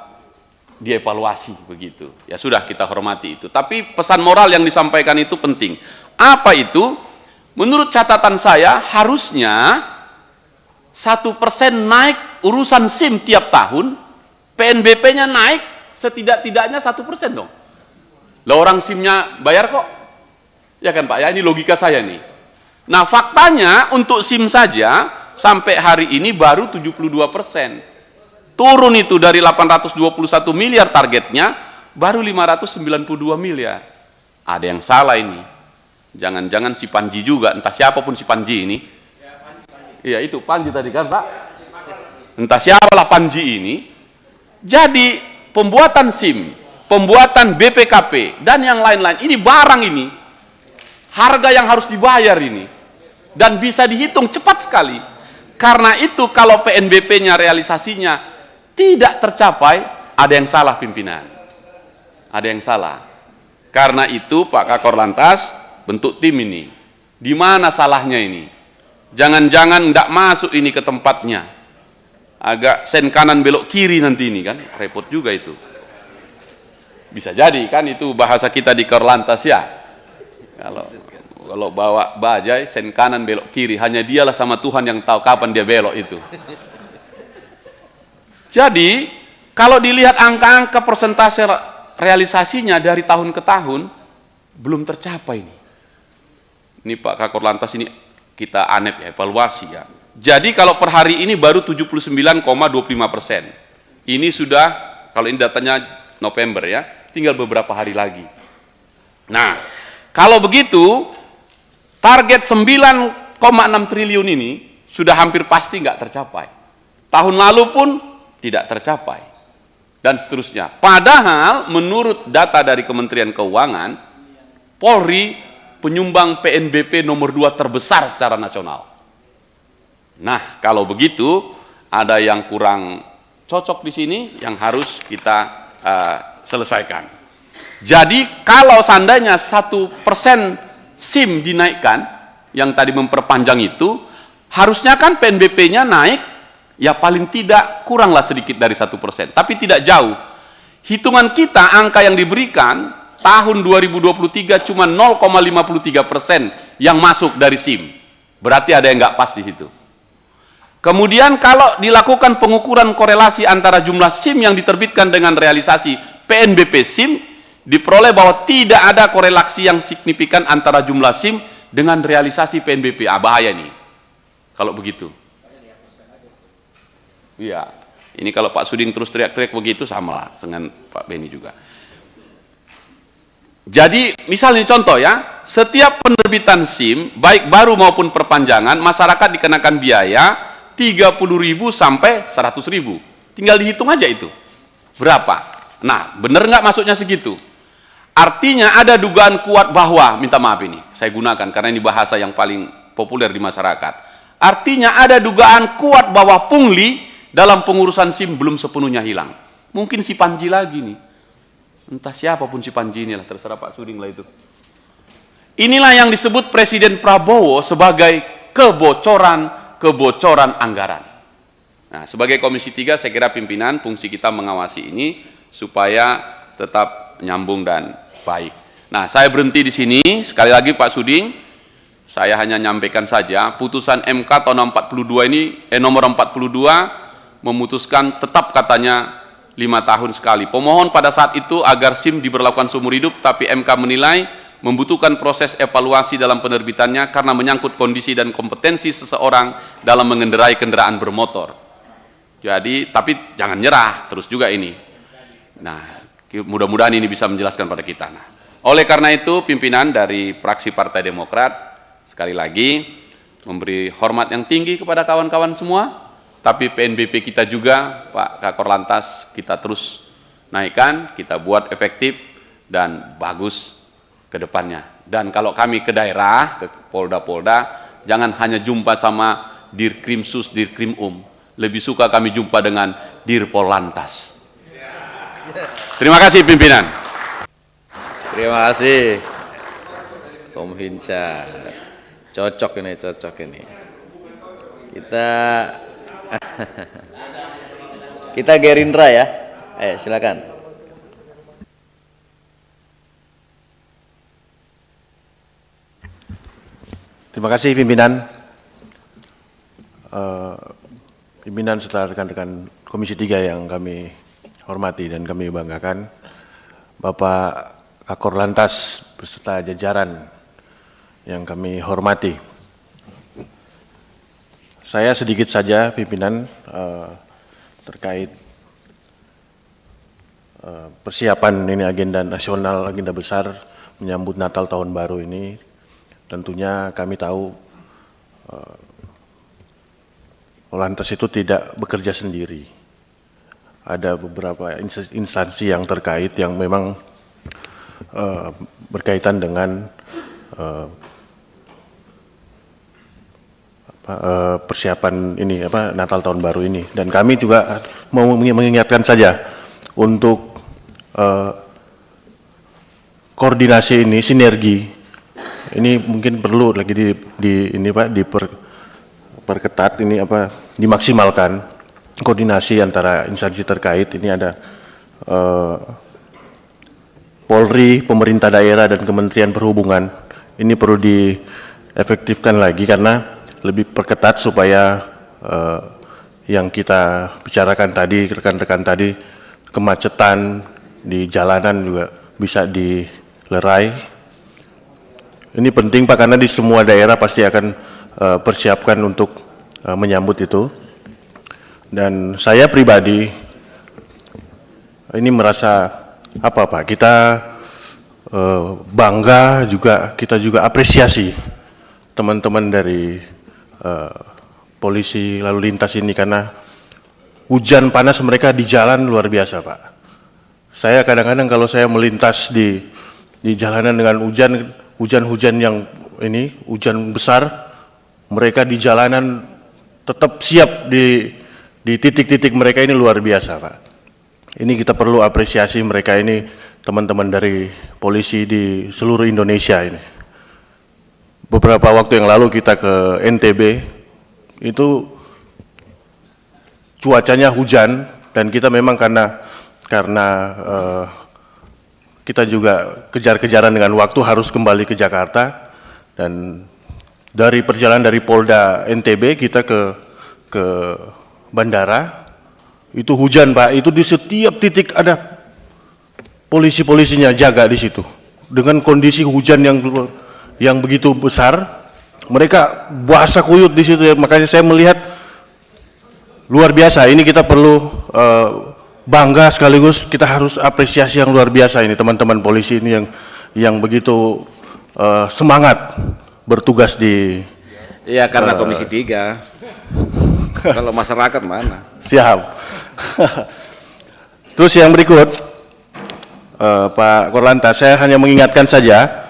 dievaluasi begitu. Ya sudah, kita hormati itu. Tapi pesan moral yang disampaikan itu penting. Apa itu? Menurut catatan saya harusnya 1% naik urusan SIM tiap tahun, PNBP-nya naik setidak-tidaknya 1% dong. Lah orang SIM-nya bayar kok. Ya kan Pak, ya ini logika saya nih. Nah faktanya untuk SIM saja sampai hari ini baru 72%. Turun itu dari 821 miliar targetnya, baru 592 miliar. Ada yang salah ini. Jangan-jangan si Panji juga, entah siapapun si Panji ini. Iya itu, Panji tadi kan Pak. Entah siapalah Panji ini. Jadi pembuatan SIM, pembuatan BPKP, dan yang lain-lain, ini barang ini. Harga yang harus dibayar ini. Dan bisa dihitung cepat sekali. Karena itu kalau PNBP-nya realisasinya tidak tercapai, ada yang salah pimpinan. Ada yang salah. Karena itu Pak Kakor Lantas bentuk tim ini. Di mana salahnya ini? Jangan-jangan tidak masuk ini ke tempatnya. Agak sen kanan belok kiri nanti ini kan, repot juga itu. Bisa jadi kan itu bahasa kita di Kakor Lantas ya. Kalau bawa bajai sen kanan belok kiri, hanya dialah sama Tuhan yang tahu kapan dia belok itu. Jadi, kalau dilihat angka-angka persentase realisasinya dari tahun ke tahun, belum tercapai ini. Ini Pak Kakor Lantas ini kita ANEP ya, evaluasi ya. Jadi kalau per hari ini baru 79,25%. Ini sudah, kalau ini datanya November ya, tinggal beberapa hari lagi. Nah, kalau begitu, target 9,6 triliun ini sudah hampir pasti nggak tercapai. Tahun lalu pun tidak tercapai, dan seterusnya. Padahal menurut data dari Kementerian Keuangan, Polri penyumbang PNBP nomor 2 terbesar secara nasional. Nah, kalau begitu, ada yang kurang cocok di sini yang harus kita selesaikan. Jadi, kalau seandainya 1% SIM dinaikkan, yang tadi memperpanjang itu, harusnya kan PNBP-nya naik, ya paling tidak kuranglah sedikit dari 1%, tapi tidak jauh. Hitungan kita, angka yang diberikan tahun 2023 cuma 0,53% yang masuk dari SIM. Berarti ada yang nggak pas di situ. Kemudian kalau dilakukan pengukuran korelasi antara jumlah SIM yang diterbitkan dengan realisasi PNBP SIM, diperoleh bahwa tidak ada korelasi yang signifikan antara jumlah SIM dengan realisasi PNBP. Bahaya nih kalau begitu. Iya, ini kalau Pak Suding terus teriak-teriak begitu sama lah dengan Pak Beni juga. Jadi misalnya contoh ya, setiap penerbitan SIM baik baru maupun perpanjangan masyarakat dikenakan biaya 30.000 sampai 100.000. Tinggal dihitung aja itu berapa. Nah, bener nggak masuknya segitu? Artinya ada dugaan kuat bahwa, minta maaf ini saya gunakan karena ini bahasa yang paling populer di masyarakat. Artinya ada dugaan kuat bahwa pungli dalam pengurusan SIM belum sepenuhnya hilang. Mungkin si Panji lagi nih. Entah siapapun si Panji inilah, terserah Pak Suding lah itu. Inilah yang disebut Presiden Prabowo sebagai kebocoran anggaran. Nah, sebagai Komisi 3 saya kira pimpinan fungsi kita mengawasi ini supaya tetap nyambung dan baik. Nah, saya berhenti di sini. Sekali lagi Pak Suding, saya hanya nyampaikan saja putusan MK tahun 42 ini nomor 42 memutuskan tetap katanya 5 tahun sekali. Pemohon pada saat itu agar SIM diberlakukan seumur hidup, tapi MK menilai membutuhkan proses evaluasi dalam penerbitannya karena menyangkut kondisi dan kompetensi seseorang dalam mengendarai kendaraan bermotor. Jadi, tapi jangan nyerah, terus juga ini. Nah, mudah-mudahan ini bisa menjelaskan pada kita. Nah, oleh karena itu, pimpinan dari fraksi Partai Demokrat sekali lagi memberi hormat yang tinggi kepada kawan-kawan semua. Tapi PNBP kita juga, Pak Kakor Lantas, kita terus naikkan, kita buat efektif dan bagus ke depannya. Dan kalau kami ke daerah, ke Polda-Polda, jangan hanya jumpa sama Dirkrimsus, Dirkrimum. Lebih suka kami jumpa dengan Dirpol Lantas. Terima kasih pimpinan. Terima kasih Kom Hinca. Cocok ini. Kita Gerindra ya. Silakan. Terima kasih pimpinan. Pimpinan serta rekan-rekan Komisi 3 yang kami hormati dan kami banggakan. Bapak Kakor Lantas beserta jajaran yang kami hormati. Saya sedikit saja pimpinan terkait persiapan ini agenda nasional, agenda besar menyambut Natal tahun baru ini. Tentunya kami tahu Lantas itu tidak bekerja sendiri. Ada beberapa instansi yang terkait yang memang berkaitan dengan persiapan ini Natal tahun baru ini, dan kami juga mau mengingatkan saja untuk koordinasi ini, sinergi ini mungkin perlu lagi diperketat ini dimaksimalkan koordinasi antara instansi terkait. Ini ada Polri, pemerintah daerah dan Kementerian Perhubungan. Ini perlu diefektifkan lagi karena lebih perketat supaya yang kita bicarakan tadi, rekan-rekan tadi, kemacetan di jalanan juga bisa dilerai. Ini penting Pak, karena di semua daerah pasti akan persiapkan untuk menyambut itu. Dan saya pribadi ini merasa Pak, kita bangga juga, kita juga apresiasi teman-teman dari polisi lalu lintas ini, karena hujan panas mereka di jalan luar biasa Pak. Saya kadang-kadang kalau saya melintas di jalanan dengan hujan yang ini, hujan besar, mereka di jalanan tetap siap di titik-titik mereka ini luar biasa Pak. Ini kita perlu apresiasi mereka ini, teman-teman dari polisi di seluruh Indonesia ini. Beberapa waktu yang lalu kita ke NTB, itu cuacanya hujan, dan kita memang karena kita juga kejar-kejaran dengan waktu harus kembali ke Jakarta. Dan dari perjalanan dari Polda NTB kita ke bandara, itu hujan Pak, itu di setiap titik ada polisi-polisinya jaga di situ. Dengan kondisi hujan yang begitu besar, mereka basah kuyup di situ. Makanya saya melihat luar biasa. Ini kita perlu bangga, sekaligus kita harus apresiasi yang luar biasa ini teman-teman polisi ini yang begitu semangat bertugas di. Iya, karena Komisi 3. Kalau masyarakat mana? Siap. Terus yang berikut, Pak Korlantas, saya hanya mengingatkan saja,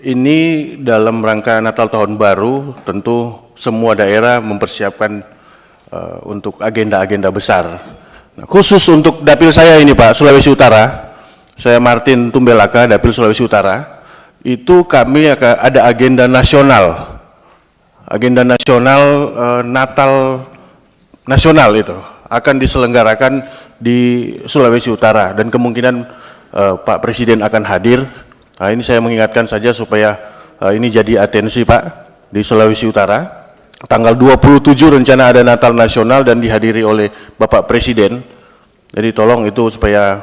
ini dalam rangka Natal Tahun Baru, tentu semua daerah mempersiapkan untuk agenda-agenda besar. Nah, khusus untuk dapil saya ini Pak, Sulawesi Utara, saya Martin Tumbelaka, dapil Sulawesi Utara, itu kami akan ada agenda nasional. Agenda nasional Natal nasional itu akan diselenggarakan di Sulawesi Utara, dan kemungkinan Pak Presiden akan hadir. Nah, ini saya mengingatkan saja supaya ini jadi atensi Pak di Sulawesi Utara. Tanggal 27 rencana ada Natal nasional dan dihadiri oleh Bapak Presiden. Jadi tolong itu supaya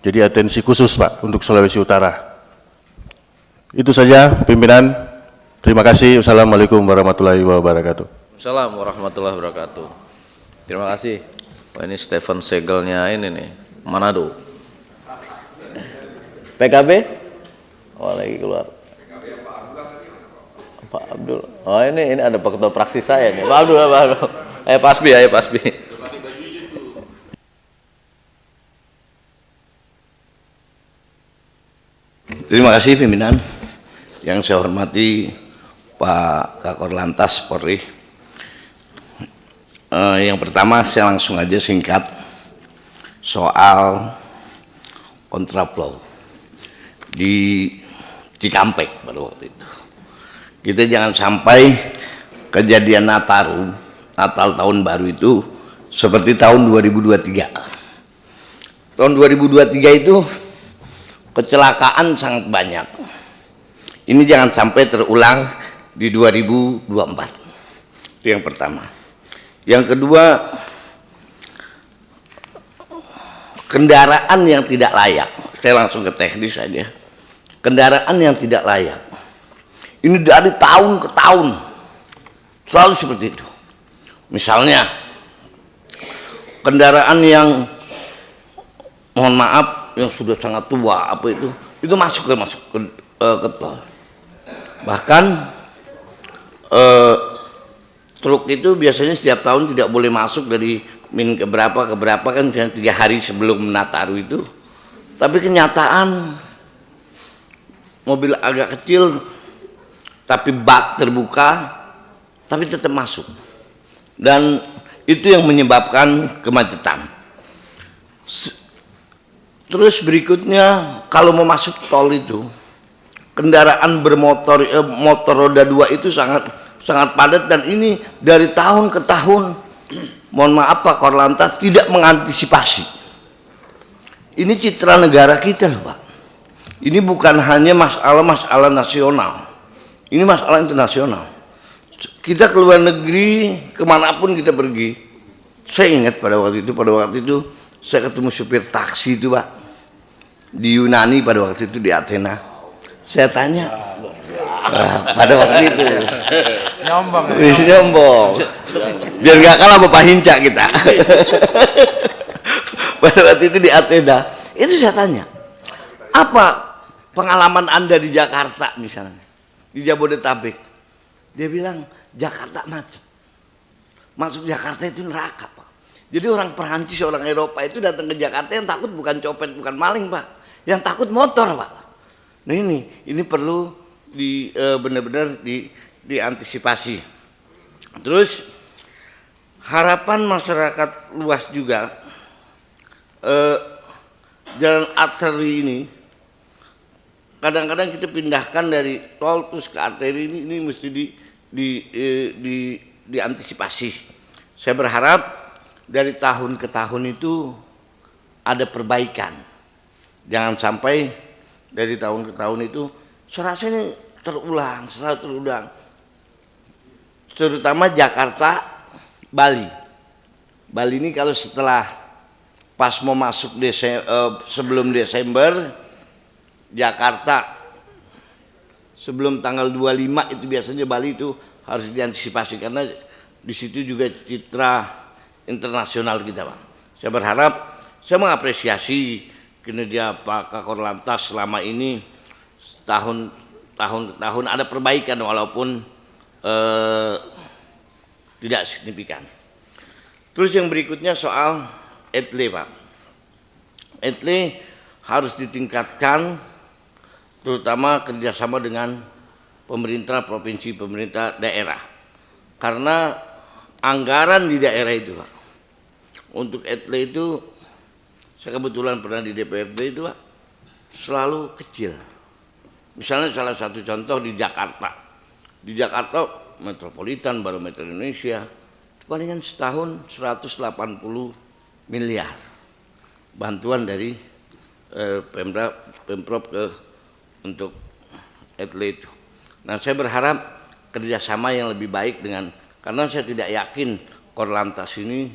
jadi atensi khusus Pak untuk Sulawesi Utara. Itu saja pimpinan. Terima kasih. Wassalamualaikum warahmatullahi wabarakatuh. Assalamualaikum warahmatullahi wabarakatuh. Terima kasih. Wah, ini Stephen Segelnya ini nih, Manado. PKB? Oh, lagi keluar. Pak Abdul. Oh, ini ada ketua praksi saya nih. Pak Abdul, Pak Abdul. Ayo Pasbi, ayo Pasbi. Terima kasih pimpinan. Yang saya hormati Pak Kakor Lantas Polri. Yang pertama saya langsung aja singkat soal kontraflow di Cikampek pada waktu itu. Kita jangan sampai kejadian Natal tahun baru itu seperti tahun 2023. Tahun 2023 itu kecelakaan sangat banyak. Ini jangan sampai terulang di 2024. Itu yang pertama. Yang kedua, kendaraan yang tidak layak. Saya langsung ke teknis saja. Kendaraan yang tidak layak. Ini dari tahun ke tahun selalu seperti itu. Misalnya kendaraan yang mohon maaf yang sudah sangat tua apa itu masuk ke tol. Bahkan truk itu biasanya setiap tahun tidak boleh masuk dari min ke berapa kan 3 hari sebelum Nataru itu. Tapi kenyataan mobil agak kecil tapi bak terbuka tapi tetap masuk, dan itu yang menyebabkan kemacetan. Terus berikutnya, kalau mau masuk tol itu kendaraan bermotor motor roda 2 itu sangat padat, dan ini dari tahun ke tahun mohon maaf Pak Korlantas tidak mengantisipasi. Ini citra negara kita Pak. Ini bukan hanya masalah nasional, ini masalah internasional. Kita ke luar negeri, kemanapun kita pergi. Saya ingat pada waktu itu saya ketemu supir taksi itu Pak, di Yunani pada waktu itu, di Athena. Saya tanya pada waktu itu nyombong biar gak kalah Bapak Hinca kita. Pada waktu itu di Athena itu saya tanya, apa pengalaman Anda di Jakarta misalnya, di Jabodetabek? Dia bilang Jakarta macet, masuk Jakarta itu neraka Pak. Jadi orang Perancis, orang Eropa itu datang ke Jakarta yang takut bukan copet, bukan maling Pak, yang takut motor Pak. Nah ini perlu benar-benar diantisipasi. Terus harapan masyarakat luas juga, jalan arteri ini kadang-kadang kita pindahkan dari tol terus ke arteri, ini mesti diantisipasi. Saya berharap dari tahun ke tahun itu ada perbaikan. Jangan sampai dari tahun ke tahun itu saya rasa ini selalu terulang. Terutama Jakarta, Bali. Bali ini kalau setelah pas mau masuk sebelum Desember, Jakarta sebelum tanggal 25 itu biasanya Bali itu harus diantisipasi karena di situ juga citra internasional kita, Pak. Saya berharap, saya mengapresiasi kinerja Pak Kakor Lantas selama ini tahun ke tahun ada perbaikan walaupun tidak signifikan. Terus yang berikutnya soal ETLE, Pak. ETLE harus ditingkatkan, terutama kerjasama dengan pemerintah provinsi, pemerintah daerah. Karena anggaran di daerah itu, Pak, untuk ETLE itu, saya kebetulan pernah di DPRD itu, Pak, selalu kecil. Misalnya salah satu contoh di Jakarta. Di Jakarta, Metropolitan Barometer Indonesia, palingan setahun 180 miliar bantuan dari Pemprov untuk ETLE itu. Nah, saya berharap kerjasama yang lebih baik karena saya tidak yakin Korlantas ini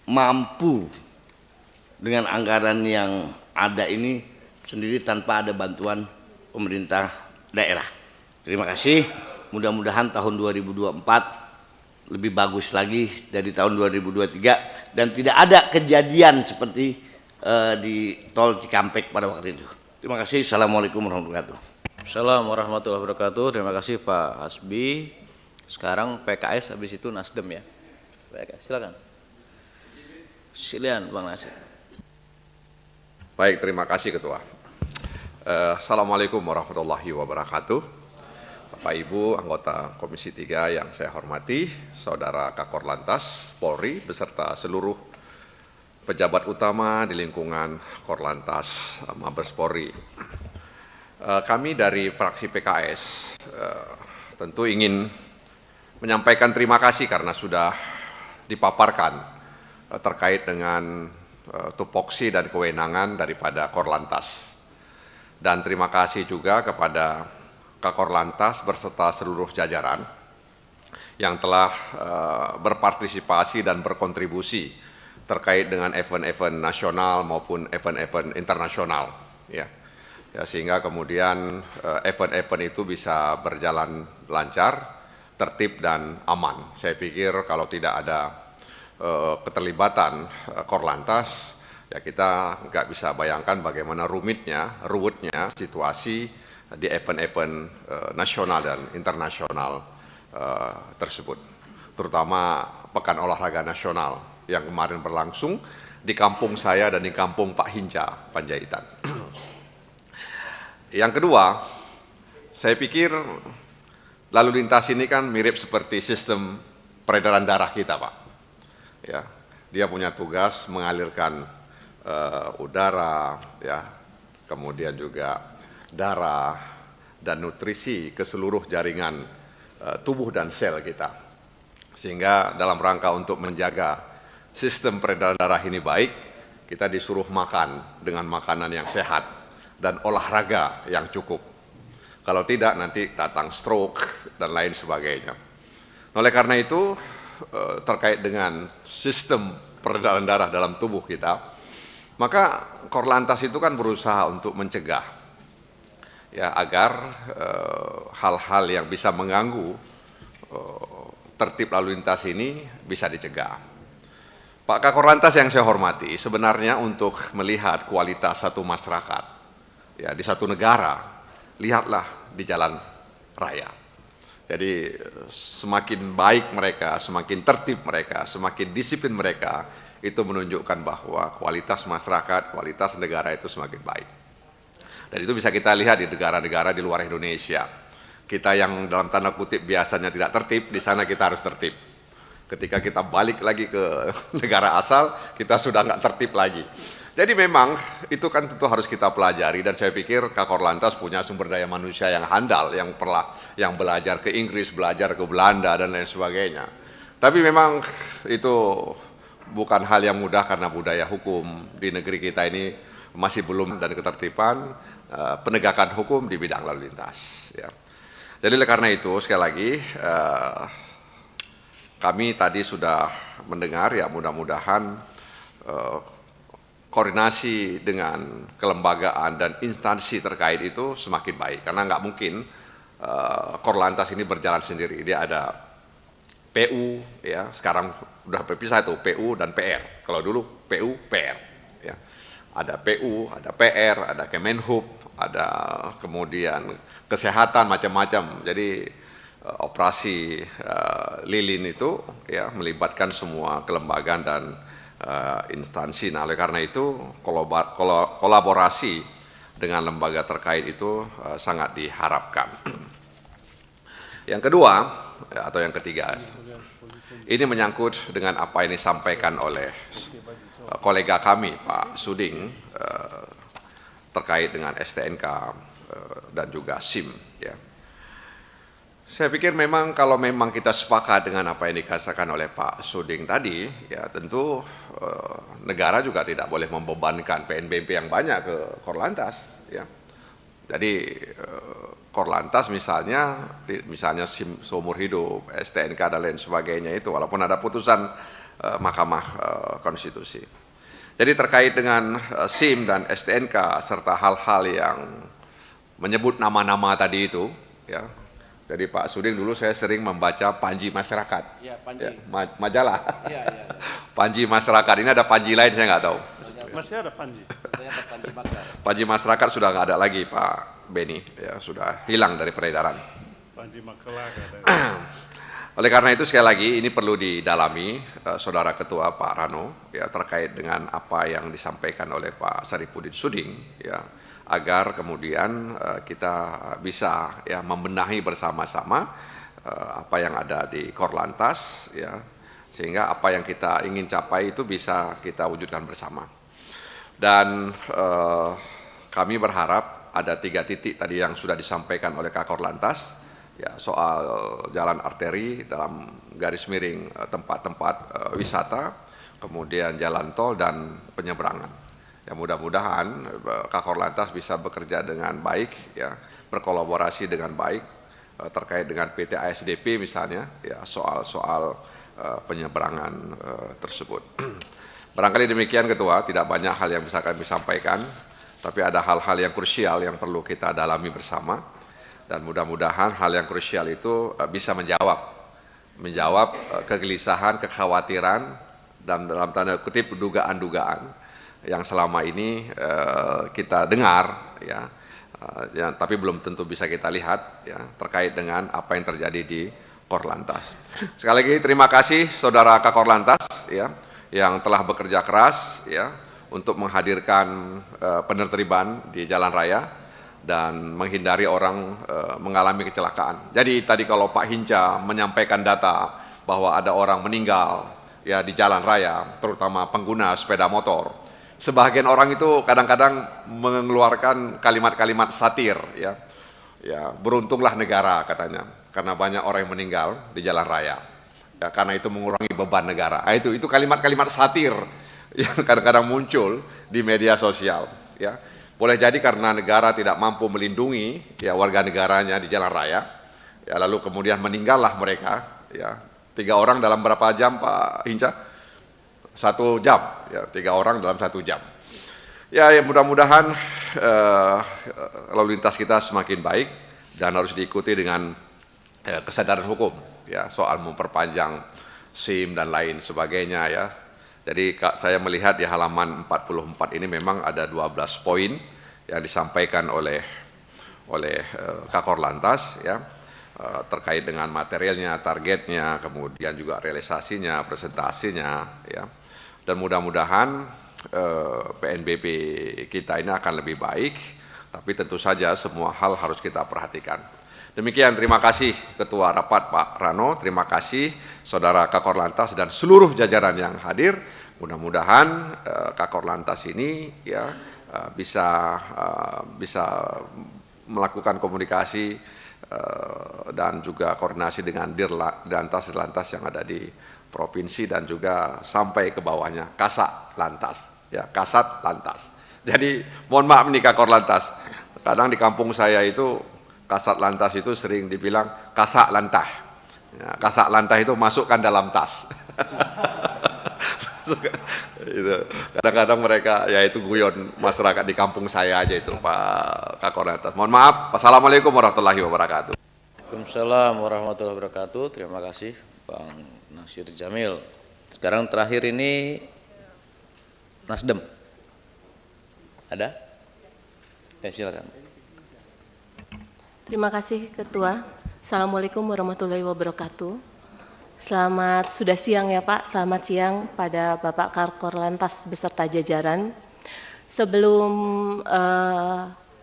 mampu dengan anggaran yang ada ini sendiri tanpa ada bantuan pemerintah daerah. Terima kasih. Mudah-mudahan tahun 2024 lebih bagus lagi dari tahun 2023 dan tidak ada kejadian seperti di Tol Cikampek pada waktu itu. Terima kasih. Assalamualaikum warahmatullahi wabarakatuh. Assalamualaikum warahmatullahi wabarakatuh. Terima kasih Pak Hasbi. Sekarang PKS, habis itu Nasdem ya. PKS, silakan. Silakan Bang Nasir. Baik, terima kasih Ketua. Assalamualaikum warahmatullahi wabarakatuh. Bapak Ibu anggota Komisi 3 yang saya hormati, Saudara Kakor Lantas Polri beserta seluruh pejabat utama di lingkungan Korlantas Mabes Polri. Kami dari fraksi PKS tentu ingin menyampaikan terima kasih karena sudah dipaparkan terkait dengan tupoksi dan kewenangan daripada Korlantas. Dan terima kasih juga kepada Kakor Lantas beserta seluruh jajaran yang telah berpartisipasi dan berkontribusi terkait dengan event-event nasional maupun event-event internasional, ya, sehingga kemudian event-event itu bisa berjalan lancar, tertib dan aman. Saya pikir kalau tidak ada keterlibatan Korlantas, ya kita nggak bisa bayangkan bagaimana ruwetnya situasi di event-event nasional dan internasional tersebut, terutama Pekan Olahraga Nasional yang kemarin berlangsung di kampung saya dan di kampung Pak Hinca, Panjaitan. Yang kedua, saya pikir lalu lintas ini kan mirip seperti sistem peredaran darah kita, Pak. Ya, dia punya tugas mengalirkan udara, ya, kemudian juga darah dan nutrisi ke seluruh jaringan tubuh dan sel kita. Sehingga dalam rangka untuk menjaga sistem peredaran darah ini baik, kita disuruh makan dengan makanan yang sehat dan olahraga yang cukup. Kalau tidak nanti datang stroke dan lain sebagainya. Oleh karena itu terkait dengan sistem peredaran darah dalam tubuh kita, maka Korlantas itu kan berusaha untuk mencegah, ya, agar hal-hal yang bisa mengganggu tertib lalu lintas ini bisa dicegah. Pak Kakor Lantas yang saya hormati, sebenarnya untuk melihat kualitas satu masyarakat, ya, di satu negara, lihatlah di jalan raya. Jadi semakin baik mereka, semakin tertib mereka, semakin disiplin mereka, itu menunjukkan bahwa kualitas masyarakat, kualitas negara itu semakin baik. Dan itu bisa kita lihat di negara-negara di luar Indonesia. Kita yang dalam tanda kutip biasanya tidak tertib, di sana kita harus tertib. Ketika kita balik lagi ke negara asal, kita sudah nggak tertib lagi. Jadi memang itu kan tentu harus kita pelajari, dan saya pikir Kakor Lantas punya sumber daya manusia yang handal, yang belajar ke Inggris, belajar ke Belanda dan lain sebagainya. Tapi memang itu bukan hal yang mudah karena budaya hukum di negeri kita ini masih belum dan ketertiban. penegakan hukum di bidang lalu lintas. Ya. Jadi oleh karena itu sekali lagi kami tadi sudah mendengar ya mudah-mudahan koordinasi dengan kelembagaan dan instansi terkait itu semakin baik karena nggak mungkin Korlantas ini berjalan sendiri. Dia ada PU ya sekarang udah berpisah itu PU dan PR. Kalau dulu PU PR ya. Ada PU, ada PR, ada Kemenhub, ada kemudian kesehatan macam-macam. Jadi operasi lilin itu ya melibatkan semua kelembagaan dan instansi. Nah, oleh karena itu kolaborasi dengan lembaga terkait itu sangat diharapkan. Yang kedua atau yang ketiga, ini menyangkut dengan apa yang disampaikan oleh kolega kami Pak Suding terkait dengan STNK dan juga SIM. Ya. Saya pikir memang kalau memang kita sepakat dengan apa yang dikatakan oleh Pak Suding tadi, ya tentu negara juga tidak boleh membebankan PNBP yang banyak ke Korlantas. Ya. Jadi Korlantas misalnya SIM seumur hidup, STNK dan lain sebagainya itu, walaupun ada putusan Mahkamah Konstitusi. Jadi terkait dengan SIM dan STNK serta hal-hal yang menyebut nama-nama tadi itu, ya. Jadi Pak Suding dulu saya sering membaca Panji Masyarakat, ya, Panji. Ya, majalah. Ya. Panji Masyarakat, ini ada Panji lain saya nggak tahu. Masih ada Panji. Panji Masyarakat sudah nggak ada lagi Pak Beni, ya sudah hilang dari peredaran. Panji Makelaka. Oleh karena itu sekali lagi ini perlu didalami Saudara Ketua Pak Rano ya terkait dengan apa yang disampaikan oleh Pak Saripudin Suding ya. Agar kemudian kita bisa ya membenahi bersama-sama apa yang ada di Korlantas ya sehingga apa yang kita ingin capai itu bisa kita wujudkan bersama. Dan kami berharap ada 3 titik tadi yang sudah disampaikan oleh Kak Korlantas ya soal jalan arteri dalam garis miring tempat-tempat wisata, kemudian jalan tol dan penyeberangan. Ya mudah-mudahan Kak Korlantas bisa bekerja dengan baik, ya berkolaborasi dengan baik terkait dengan PT ASDP misalnya, ya soal penyeberangan tersebut. Barangkali demikian Ketua, tidak banyak hal yang bisa kami sampaikan, tapi ada hal-hal yang krusial yang perlu kita dalami bersama, dan mudah-mudahan hal yang krusial itu bisa menjawab kegelisahan, kekhawatiran, dan dalam tanda kutip dugaan-dugaan yang selama ini kita dengar ya, tapi belum tentu bisa kita lihat ya terkait dengan apa yang terjadi di Korlantas. Sekali lagi terima kasih Saudara Kak Korlantas ya yang telah bekerja keras ya untuk menghadirkan penertiban di jalan raya dan menghindari orang mengalami kecelakaan. Jadi tadi kalau Pak Hinca menyampaikan data bahwa ada orang meninggal ya di jalan raya, terutama pengguna sepeda motor. Sebagian orang itu kadang-kadang mengeluarkan kalimat-kalimat satir ya. Ya, beruntunglah negara katanya karena banyak orang yang meninggal di jalan raya. Ya, karena itu mengurangi beban negara. Nah, itu kalimat-kalimat satir yang kadang-kadang muncul di media sosial ya. Boleh jadi karena negara tidak mampu melindungi ya warga negaranya di jalan raya. Ya, lalu kemudian meninggallah mereka ya. 3 orang dalam berapa jam Pak Hinca? 1 jam, ya 3 orang dalam 1 jam. Ya mudah-mudahan lalu lintas kita semakin baik dan harus diikuti dengan kesadaran hukum, ya soal memperpanjang SIM dan lain sebagainya ya. Jadi saya melihat di halaman 44 ini memang ada 12 poin yang disampaikan oleh Kak Korlantas ya terkait dengan materialnya, targetnya, kemudian juga realisasinya, presentasinya ya. Dan mudah-mudahan PNBP kita ini akan lebih baik, tapi tentu saja semua hal harus kita perhatikan. Demikian, terima kasih Ketua Rapat Pak Rano, terima kasih Saudara Kak Korlantas dan seluruh jajaran yang hadir. Mudah-mudahan Kak Korlantas ini ya bisa melakukan komunikasi dan juga koordinasi dengan Dirlantas yang ada di provinsi dan juga sampai ke bawahnya Kasat Lantas ya, Kasat Lantas. Jadi mohon maaf nih Kak Korlantas, Kadang di kampung saya itu kasat lantas itu sering dibilang kasak lantah. Ya, kasak lantah itu masukkan dalam tas. Itu. Kadang-kadang mereka ya itu guyon masyarakat di kampung saya aja itu Pak Kakor Lantas. Mohon maaf. Wassalamualaikum warahmatullahi wabarakatuh. Waalaikumsalam warahmatullahi wabarakatuh. Terima kasih Bang Nasir Jamil. Sekarang terakhir ini Nasdem. Ada? Ya silakan. Terima kasih Ketua. Assalamualaikum warahmatullahi wabarakatuh. Sudah siang ya Pak, selamat siang pada Bapak Kakor Lantas beserta jajaran. Sebelum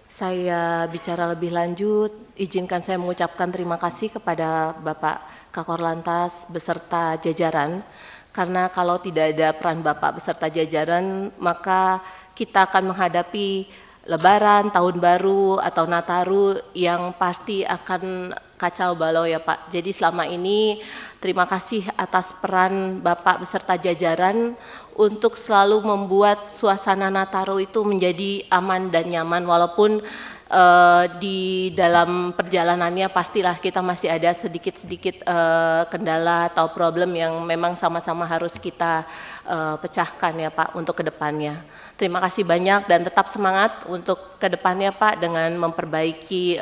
saya bicara lebih lanjut, izinkan saya mengucapkan terima kasih kepada Bapak Kakor Lantas beserta jajaran, karena kalau tidak ada peran Bapak beserta jajaran, maka kita akan menghadapi Lebaran, Tahun Baru, atau Nataru yang pasti akan kacau balau ya Pak. Jadi selama ini terima kasih atas peran Bapak beserta jajaran untuk selalu membuat suasana Nataru itu menjadi aman dan nyaman, walaupun di dalam perjalanannya pastilah kita masih ada sedikit-sedikit kendala atau problem yang memang sama-sama harus kita pecahkan ya Pak untuk kedepannya. Terima kasih banyak dan tetap semangat untuk kedepannya Pak dengan memperbaiki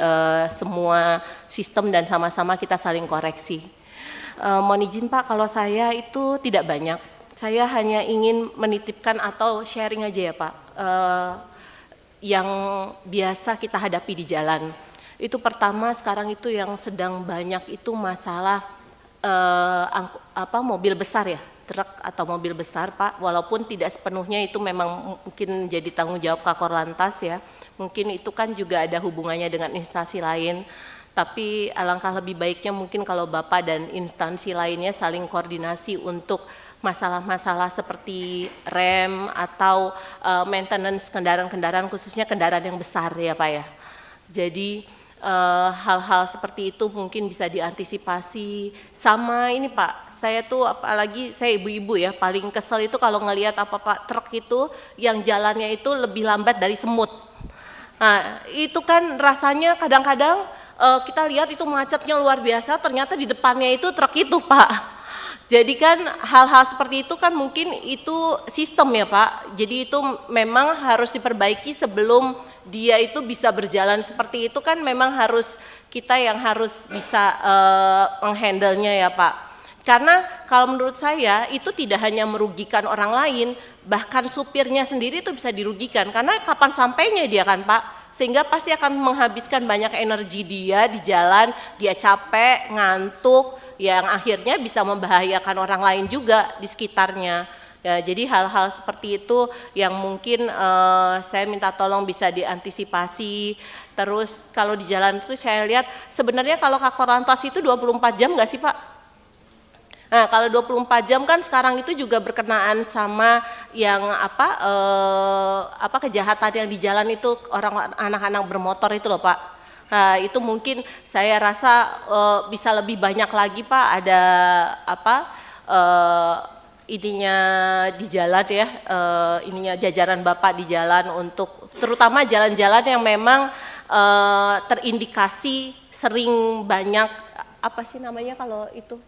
semua sistem dan sama-sama kita saling koreksi. Mohon izin Pak, kalau saya itu tidak banyak. Saya hanya ingin menitipkan atau sharing aja ya Pak. Yang biasa kita hadapi di jalan. Itu pertama sekarang itu yang sedang banyak itu masalah mobil besar ya. Truk atau mobil besar Pak, walaupun tidak sepenuhnya itu memang mungkin jadi tanggung jawab Kakor Lantas ya, mungkin itu kan juga ada hubungannya dengan instansi lain, tapi alangkah lebih baiknya mungkin kalau Bapak dan instansi lainnya saling koordinasi untuk masalah-masalah seperti rem atau maintenance kendaraan-kendaraan, khususnya kendaraan yang besar ya Pak ya. Jadi hal-hal seperti itu mungkin bisa diantisipasi. Sama ini Pak, saya tuh apalagi saya ibu-ibu ya, paling kesel itu kalau ngelihat Pak truk itu yang jalannya itu lebih lambat dari semut. Nah itu kan rasanya kadang-kadang kita lihat itu macetnya luar biasa, ternyata di depannya itu truk itu Pak. Jadi kan hal-hal seperti itu kan mungkin itu sistem ya Pak, jadi itu memang harus diperbaiki sebelum dia itu bisa berjalan seperti itu kan memang harus kita yang harus bisa menghandle-nya ya Pak. Karena kalau menurut saya itu tidak hanya merugikan orang lain, bahkan supirnya sendiri itu bisa dirugikan karena kapan sampainya dia kan Pak, sehingga pasti akan menghabiskan banyak energi dia di jalan, dia capek, ngantuk, yang akhirnya bisa membahayakan orang lain juga di sekitarnya. Ya, jadi hal-hal seperti itu yang mungkin saya minta tolong bisa diantisipasi. Terus kalau di jalan itu saya lihat sebenarnya kalau Kakor Lantas itu 24 jam nggak sih Pak? Nah kalau 24 jam kan sekarang itu juga berkenaan sama yang kejahatan yang di jalan itu orang anak-anak bermotor itu loh Pak. Nah, itu mungkin saya rasa bisa lebih banyak lagi Pak, ada ininya di jalan ya, ininya jajaran Bapak di jalan untuk terutama jalan-jalan yang memang terindikasi sering banyak apa sih namanya kalau itu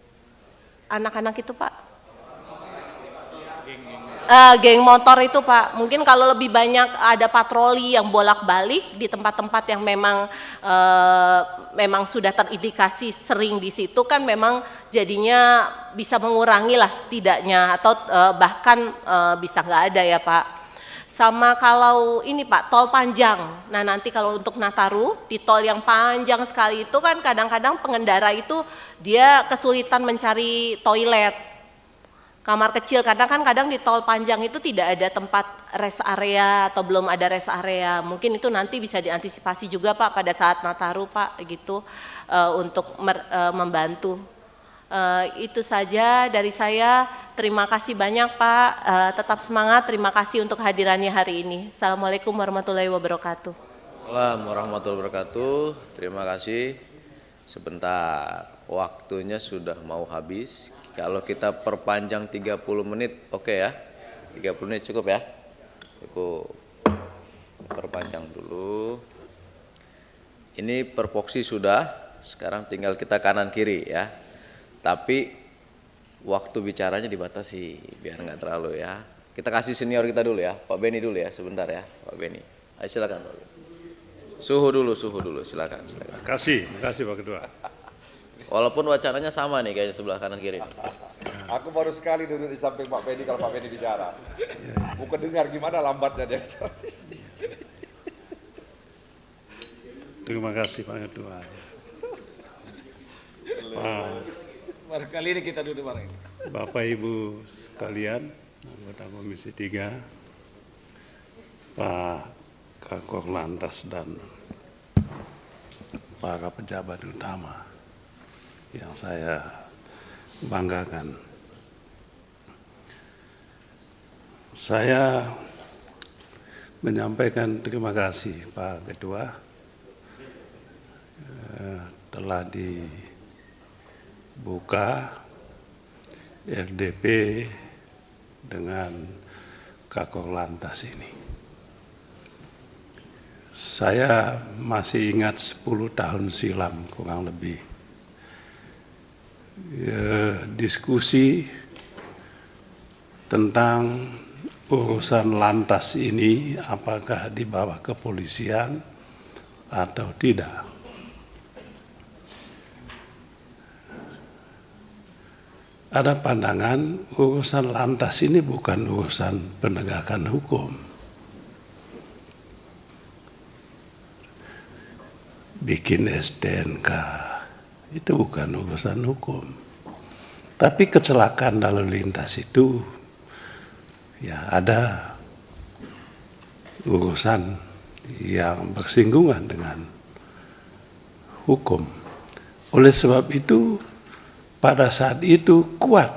anak-anak itu Pak? Geng motor itu Pak, mungkin kalau lebih banyak ada patroli yang bolak-balik di tempat-tempat yang memang sudah terindikasi sering di situ kan memang jadinya bisa mengurangi lah setidaknya atau bahkan bisa nggak ada ya Pak. Sama kalau ini Pak, tol panjang, nah nanti kalau untuk Nataru di tol yang panjang sekali itu kan kadang-kadang pengendara itu dia kesulitan mencari toilet. Kamar kecil, karena kan kadang di tol panjang itu tidak ada tempat rest area atau belum ada rest area. Mungkin itu nanti bisa diantisipasi juga Pak pada saat Nataru Pak gitu untuk membantu. Itu saja dari saya. Terima kasih banyak Pak. Tetap semangat. Terima kasih untuk hadirannya hari ini. Assalamualaikum warahmatullahi wabarakatuh. Waalaikumsalam warahmatullahi wabarakatuh. Terima kasih. Sebentar, waktunya sudah mau habis. Kalau kita perpanjang 30 menit, oke ya? 30 menit cukup ya? Cukup. Perpanjang dulu. ini perpoksi sudah, sekarang tinggal kita kanan kiri ya. Tapi waktu bicaranya dibatasi biar nggak terlalu ya. Kita kasih senior kita dulu ya, Pak Beni dulu ya, sebentar ya, Pak Beni. Ayo silakan Pak Beni. Suhu dulu, silakan. Terima kasih Pak Ketua. Walaupun wacananya sama nih kayaknya sebelah kanan kiri. Aku baru sekali duduk di samping Pak Beni kalau Pak Beni bicara. Bukan dengar gimana lambatnya dia. Terima kasih Pak Ketua. Kali ini kita duduk bareng. Bapak Ibu sekalian, anggota Komisi 3, Pak Kakor Lantas dan para pejabat utama yang saya banggakan. Saya menyampaikan terima kasih Pak Ketua telah dibuka RDP dengan Kakor Lantas ini. Saya masih ingat 10 tahun silam kurang lebih diskusi tentang urusan lantas ini apakah di bawah kepolisian atau tidak. Ada pandangan urusan lantas ini bukan urusan penegakan hukum. Bikin STNK itu bukan urusan hukum. Tapi kecelakaan lalu lintas itu ya ada urusan yang bersinggungan dengan hukum. Oleh sebab itu pada saat itu kuat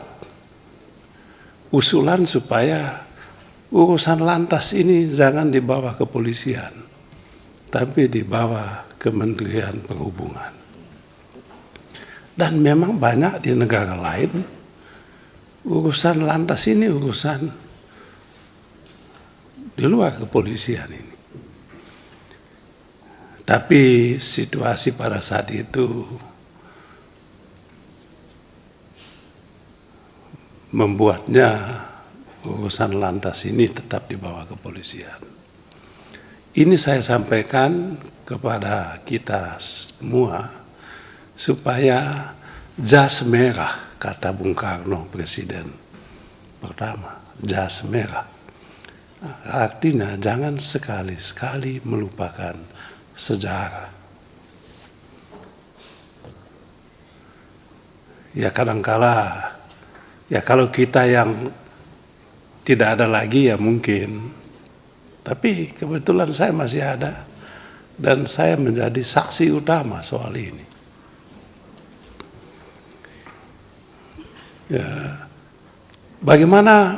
usulan supaya urusan lantas ini jangan di bawah kepolisian, tapi di bawah Kementerian Perhubungan. Dan memang banyak di negara lain urusan lantas ini urusan di luar kepolisian ini. Tapi situasi pada saat itu membuatnya urusan lantas ini tetap di bawah kepolisian. Ini saya sampaikan kepada kita semua supaya jas merah, kata Bung Karno Presiden pertama, jas merah. Artinya jangan sekali-sekali melupakan sejarah. Ya kadangkala ya kalau kita yang tidak ada lagi ya mungkin. Tapi kebetulan saya masih ada dan saya menjadi saksi utama soal ini. Ya, bagaimana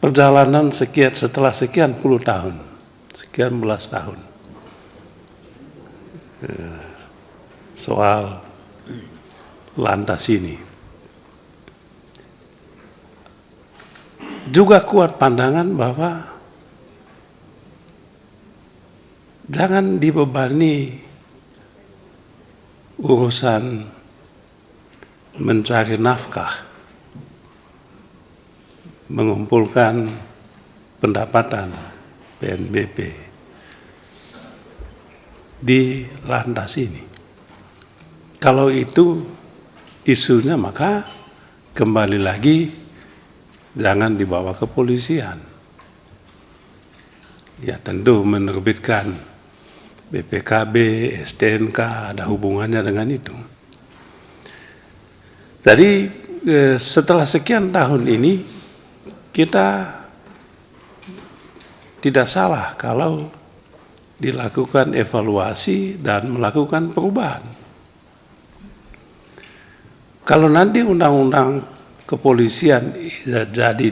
perjalanan setelah sekian puluh tahun, sekian belas tahun soal lantas ini. Juga kuat pandangan bahwa jangan dibebani urusan mencari nafkah, mengumpulkan pendapatan PNBP di lantas ini. Kalau itu isunya maka kembali lagi jangan dibawa kepolisian. Ya tentu menerbitkan BPKB, STNK ada hubungannya dengan itu. Jadi setelah sekian tahun ini kita tidak salah kalau dilakukan evaluasi dan melakukan perubahan. Kalau nanti undang-undang kepolisian jadi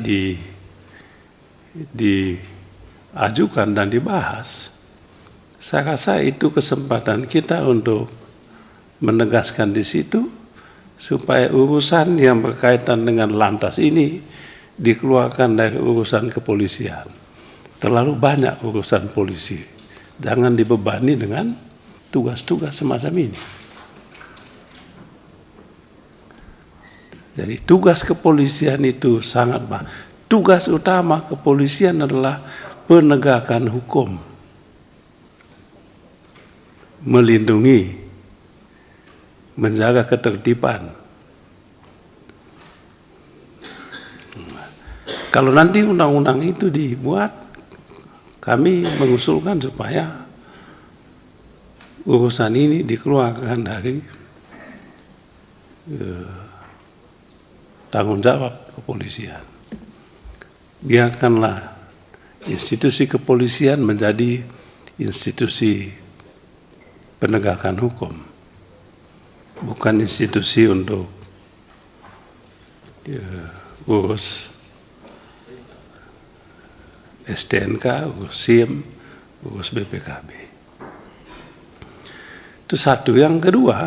diajukan dan dibahas, saya rasa itu kesempatan kita untuk menegaskan di situ supaya urusan yang berkaitan dengan lantas ini dikeluarkan dari urusan kepolisian. Terlalu banyak urusan polisi jangan dibebani dengan tugas-tugas semacam ini. Jadi tugas kepolisian itu sangat tugas utama kepolisian adalah penegakan hukum, melindungi, menjaga ketertiban. Kalau nanti undang-undang itu dibuat, kami mengusulkan supaya urusan ini dikeluarkan dari tanggung jawab kepolisian. Biarkanlah institusi kepolisian menjadi institusi penegakan hukum, bukan institusi untuk urus STNK, urus SIM, urus BPKB. Itu satu. Yang kedua,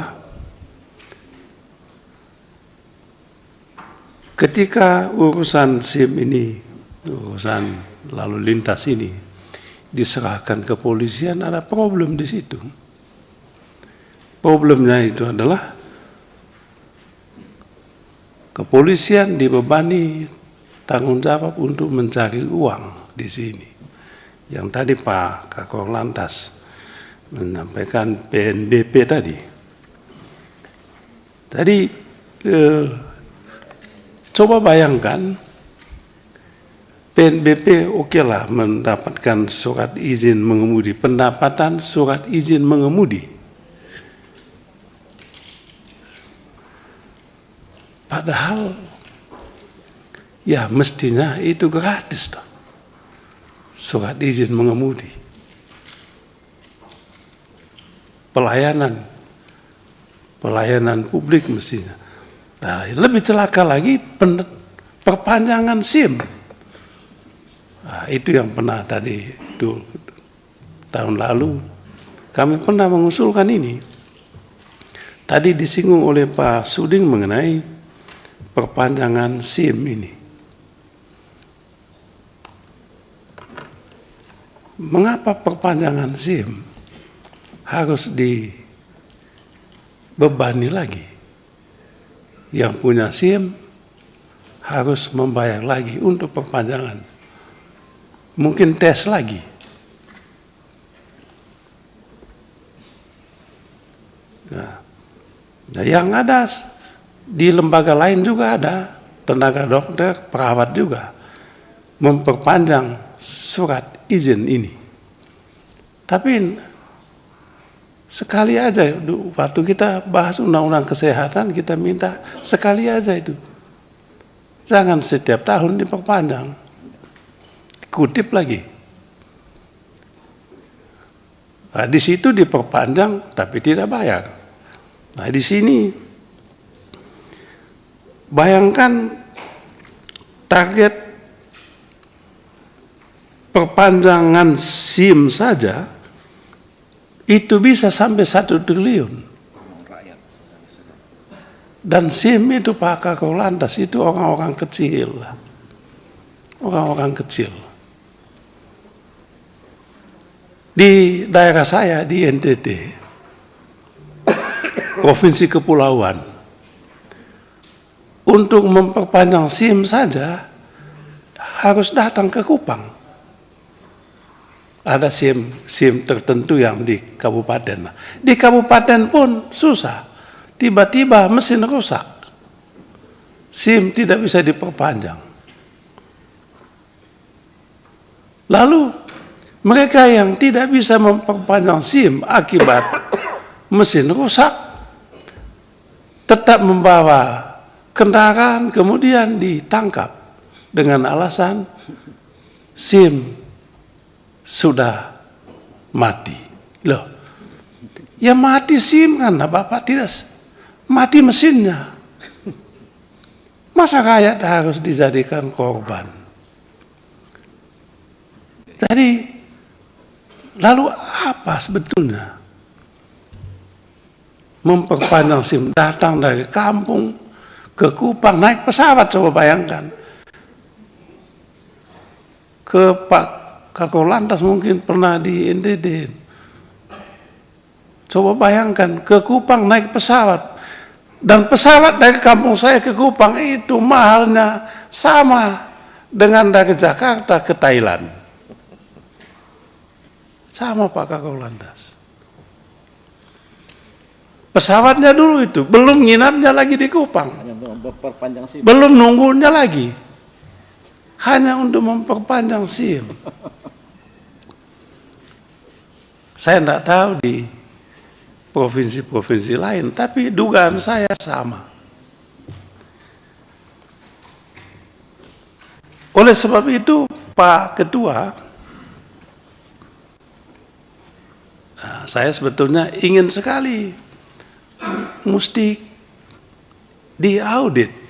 ketika urusan SIM ini, urusan lalu lintas ini diserahkan ke kepolisian, ada problem di situ. Problemnya itu adalah kepolisian dibebani tanggung jawab untuk mencari uang di sini. Yang tadi Pak Kakor Lantas menyampaikan PNBP tadi. Tadi coba bayangkan PNBP okelah mendapatkan surat izin mengemudi, pendapatan surat izin mengemudi. Padahal ya mestinya itu gratis toh, surat izin mengemudi. Pelayanan publik mestinya. Nah, lebih celaka lagi perpanjangan SIM. Nah, itu yang pernah tadi tahun lalu kami pernah mengusulkan ini. Tadi disinggung oleh Pak Suding mengenai perpanjangan SIM ini. Mengapa perpanjangan SIM harus dibebani lagi? Yang punya SIM harus membayar lagi untuk perpanjangan. Mungkin tes lagi. Nah, yang ada di lembaga lain juga ada, tenaga dokter, perawat juga memperpanjang surat izin ini. Tapi sekali aja, waktu kita bahas undang-undang kesehatan, kita minta sekali aja itu. Jangan setiap tahun diperpanjang. Kutip lagi. Nah, di situ diperpanjang tapi tidak bayar. Nah, di sini bayangkan target perpanjangan SIM saja itu bisa sampai 1 triliun. Dan SIM itu Pak Kakor Lantas itu orang-orang kecil. Orang-orang kecil. Di daerah saya di NTT, Provinsi Kepulauan, untuk memperpanjang SIM saja harus datang ke Kupang. Ada SIM tertentu yang di kabupaten. Di kabupaten pun susah. Tiba-tiba mesin rusak. SIM tidak bisa diperpanjang. Lalu mereka yang tidak bisa memperpanjang SIM akibat mesin rusak tetap membawa kendaraan kemudian ditangkap dengan alasan SIM sudah mati. Loh, ya mati SIM kan, Bapak tidak mati mesinnya. Masa rakyat harus dijadikan korban? Jadi, lalu apa sebetulnya? Memperpanjang SIM, datang dari kampung ke Kupang, naik pesawat, coba bayangkan. Ke Pak Kakor Lantas mungkin pernah di NTT. Coba bayangkan, ke Kupang naik pesawat. Dan pesawat dari kampung saya ke Kupang itu mahalnya sama dengan dari Jakarta ke Thailand. Sama Pak Kakor Lantas. Pesawatnya dulu itu, belum nginapnya lagi di Kupang. Belum nunggunya lagi. Hanya untuk memperpanjang SIM. Saya tidak tahu di provinsi-provinsi lain, tapi dugaan saya sama. Oleh sebab itu, Pak Ketua, saya sebetulnya ingin sekali mesti diaudit.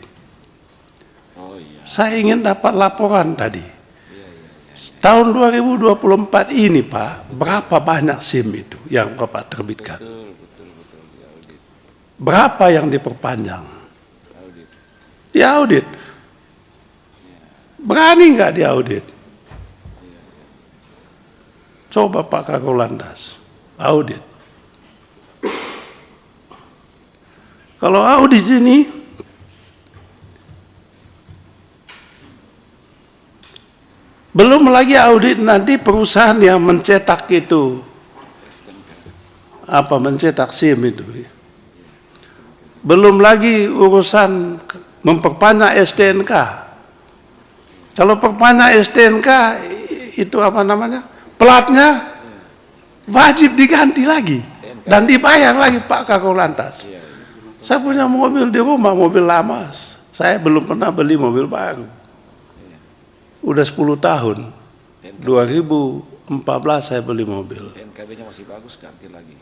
Saya ingin dapat laporan tadi. Tahun 2024 ini Pak, berapa banyak SIM itu yang Bapak terbitkan? Berapa yang diperpanjang? Diaudit. Berani nggak diaudit? Coba Pak Kakor Lantas, audit. Kalau audit ini, belum lagi audit nanti perusahaan yang mencetak itu, mencetak SIM itu. Belum lagi urusan memperpanjang STNK. Kalau perpanjang STNK itu platnya wajib diganti lagi dan dibayar lagi Pak Kakor Lantas. Saya punya mobil di rumah, mobil lama. Saya belum pernah beli mobil baru. Udah 10 tahun. 2014 saya beli mobil. TNKB-nya masih bagus, ganti lagi.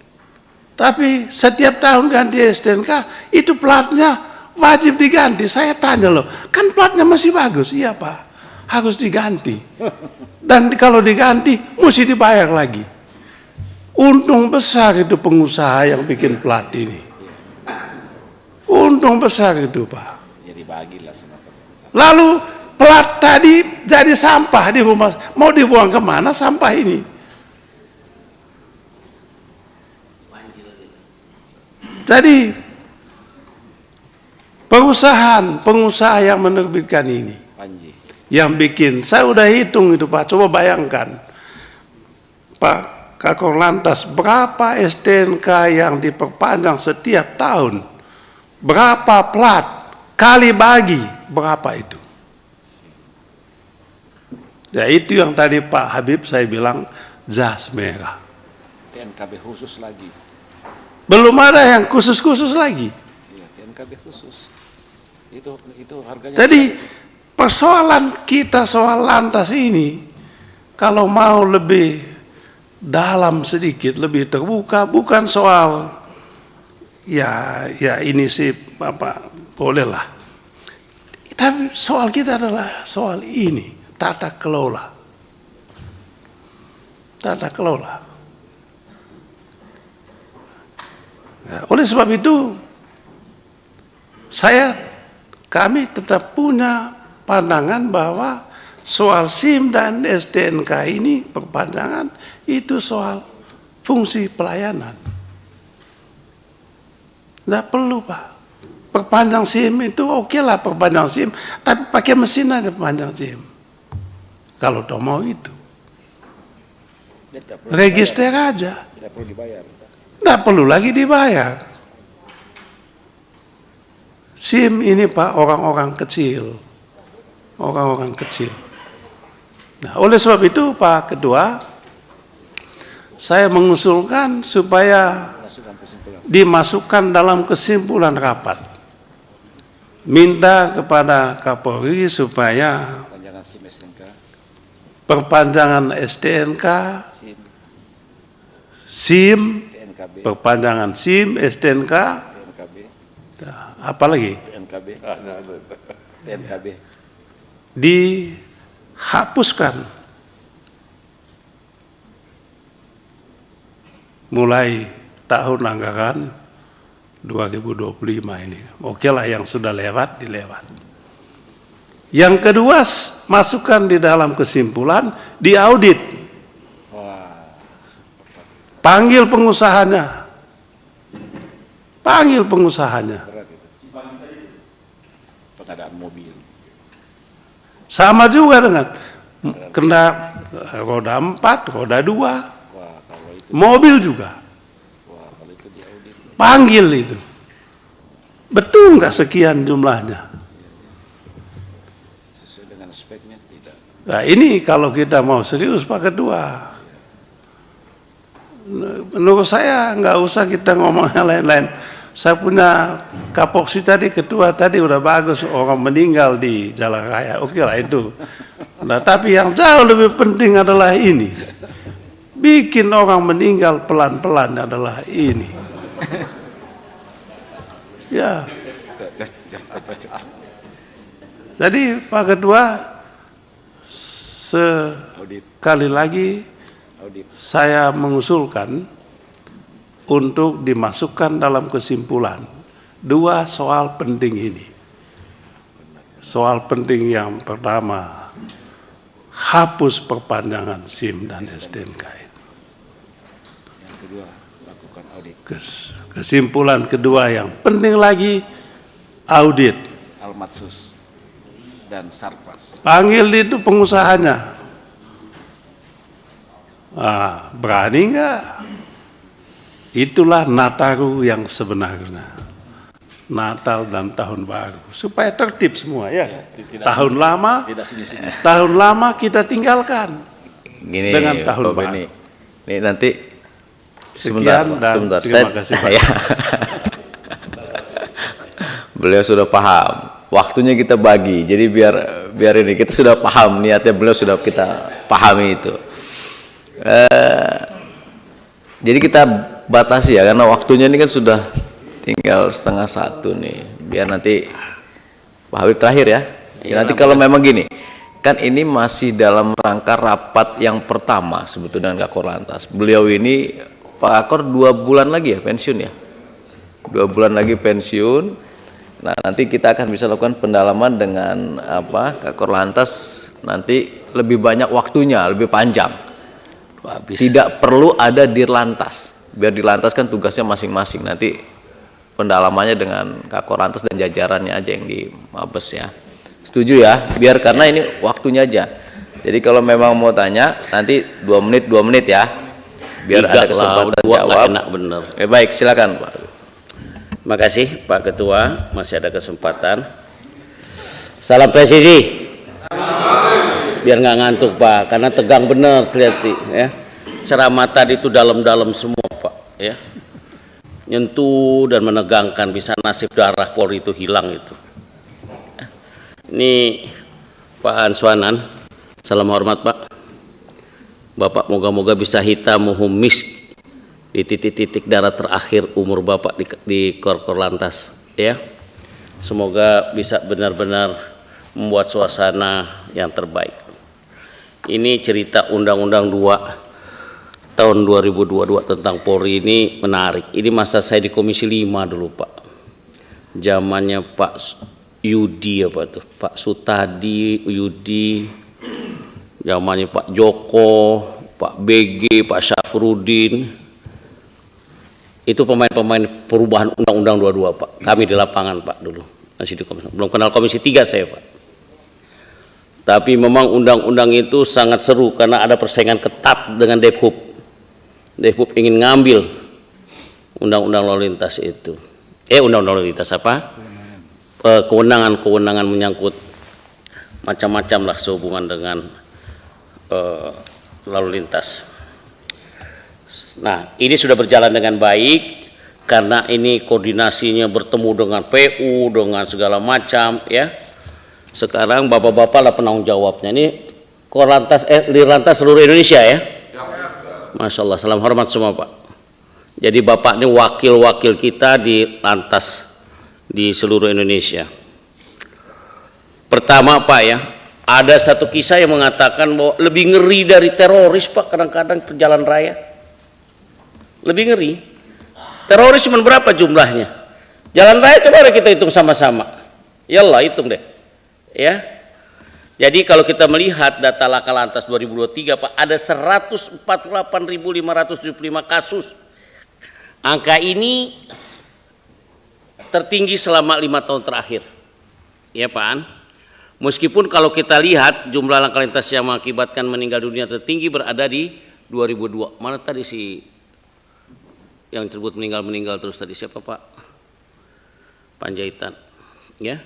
Tapi setiap tahun ganti STNK, itu platnya wajib diganti. Saya tanya loh, kan platnya masih bagus. Iya Pak, harus diganti. Dan kalau diganti, mesti dibayar lagi. Untung besar itu pengusaha yang bikin plat ini. Untung besar itu Pak. Ya dibagilah sama pemerintah. Lalu plat tadi jadi sampah di rumah. Mau dibuang kemana sampah ini? Jadi pengusaha yang menerbitkan ini, yang bikin, saya udah hitung itu Pak. Coba bayangkan, Pak Kakor Lantas, berapa STNK yang diperpanjang setiap tahun? Berapa plat kali bagi berapa itu? Ya itu yang tadi Pak Habib saya bilang jas merah. TNKB khusus lagi. Belum ada yang khusus-khusus lagi. Iya, TNKB khusus. Itu harganya. Jadi persoalan kita soal Lantas ini, kalau mau lebih dalam sedikit, lebih terbuka, bukan soal ya ini sih bolehlah. Tapi soal kita adalah soal ini, tata kelola. Tata kelola. Ya, oleh sebab itu kami tetap punya pandangan bahwa soal SIM dan STNK ini perpanjangan itu soal fungsi pelayanan. Tidak perlu Pak. Perpanjang SIM itu oke lah perpanjang SIM, tapi pakai mesin aja perpanjang SIM. Kalau udah mau itu. Register aja. Tidak perlu dibayar. Tidak perlu lagi dibayar. SIM ini Pak orang-orang kecil. Orang-orang kecil. Nah, oleh sebab itu Pak Ketua, saya mengusulkan supaya dimasukkan dalam kesimpulan rapat. Minta kepada Kapolri supaya perpanjangan STNK, SIM, perpanjangan SIM, STNK, apa lagi? TNKB. Dihapuskan mulai tahun anggaran 2025 ini. Oke lah yang sudah lewat, dilewat. Yang kedua, masukkan di dalam kesimpulan, diaudit. Panggil pengusahanya, Panggil pengusahanya. Pengadaan mobil. Sama juga dengan kena roda 4, roda 2, mobil juga. Panggil itu. Betul nggak sekian jumlahnya? Sesuai dengan speknya tidak. Nah ini kalau kita mau serius Pak Ketua, menurut saya nggak usah kita ngomong yang lain-lain. Saya punya kapoksi tadi, ketua tadi udah bagus, orang meninggal di jalan raya, oke lah itu. Nah tapi yang jauh lebih penting adalah ini, bikin orang meninggal pelan-pelan adalah ini. Ya. Jadi Pak Ketua, sekali lagi saya mengusulkan untuk dimasukkan dalam kesimpulan 2 soal penting ini. Soal penting yang pertama, hapus perpanjangan SIM dan STNK. Yang kedua, lakukan audit. Kesimpulan kedua yang penting lagi, audit. Almatsus dan Sarpras. Panggil itu pengusahanya. Berani nggak? Itulah Nataru yang sebenarnya. Natal dan Tahun Baru. Supaya tertib semua ya. Tahun lama, tahun lama kita tinggalkan. Gini, dengan Tahun Pak Baru. Ini nanti Sekian dan sebentar. terima kasih Pak. Ya. Beliau sudah paham. Waktunya kita bagi. Jadi biar ini kita sudah paham niatnya, beliau sudah kita pahami itu. Jadi kita batasi ya, karena waktunya ini kan sudah tinggal 12:30 nih. Biar nanti Pak Habib terakhir ya. Nanti kalau memang gini, kan ini masih dalam rangka rapat yang pertama sebetulnya dengan Kakor Lantas. Beliau ini Pak Kakor 2 bulan lagi ya pensiun ya. 2 bulan lagi pensiun. Nah nanti kita akan bisa lakukan pendalaman dengan Kakor Lantas, nanti lebih banyak waktunya, lebih panjang. Tidak perlu ada Dirlantas, biar Dirlantas kan tugasnya masing-masing, nanti pendalamannya dengan Kakor Lantas dan jajarannya aja yang di Mabes ya. Setuju ya? Biar karena ini waktunya aja. Jadi kalau memang mau tanya nanti 2 menit ya, biar ada kesempatan jawab. Enak bener. Baik, silakan Pak. Makasih Pak Ketua, masih ada kesempatan. Salam presisi. Biar nggak ngantuk Pak, karena tegang bener kelihatan ya. Ceramah tadi itu dalam-dalam semua Pak ya. Nyentuh dan menegangkan, bisa nasib darah Polri itu hilang itu. Ini Pak Answanan, salam hormat Pak. Bapak moga-moga bisa hitam humis di titik-titik darah terakhir umur Bapak di Kakor Lantas ya. Semoga bisa benar-benar membuat suasana yang terbaik. Ini cerita Undang-Undang 2 tahun 2022 tentang Polri ini menarik. Ini masa saya di Komisi 5 dulu Pak. Zamannya Pak Yudi Pak Sutadi, Yudi. Zamannya Pak Joko, Pak BG, Pak Syafruddin. Itu pemain-pemain perubahan Undang-Undang 22 Pak. Kami di lapangan Pak dulu. Masih di Komisi. Belum kenal Komisi 3 saya Pak. Tapi memang undang-undang itu sangat seru karena ada persaingan ketat dengan Debhub. Debhub ingin ngambil undang-undang lalu lintas itu. Undang-undang lalu lintas apa? Kewenangan-kewenangan menyangkut macam-macam lah sehubungan dengan lalu lintas. Nah, ini sudah berjalan dengan baik karena ini koordinasinya bertemu dengan PU, dengan segala macam ya. Sekarang bapak-bapak lah penanggung jawabnya. Ini Korlantas, Dirlantas seluruh Indonesia ya. Masya Allah, salam hormat semua Pak. Jadi Bapak ini wakil-wakil kita di Lantas di seluruh Indonesia. Pertama Pak ya, ada satu kisah yang mengatakan bahwa lebih ngeri dari teroris Pak kadang-kadang perjalanan raya. Lebih ngeri. Teroris cuma berapa jumlahnya? Jalan raya coba kita hitung sama-sama. Yalah hitung deh. Ya. Jadi kalau kita melihat data Laka Lantas 2023 Pak, ada 148.575 kasus. Angka ini tertinggi selama 5 tahun terakhir. Ya Pak An. Meskipun kalau kita lihat jumlah laka lintas yang mengakibatkan meninggal dunia tertinggi berada di 2002. Mana tadi si yang disebut meninggal terus tadi, siapa Pak? Panjaitan. Ya.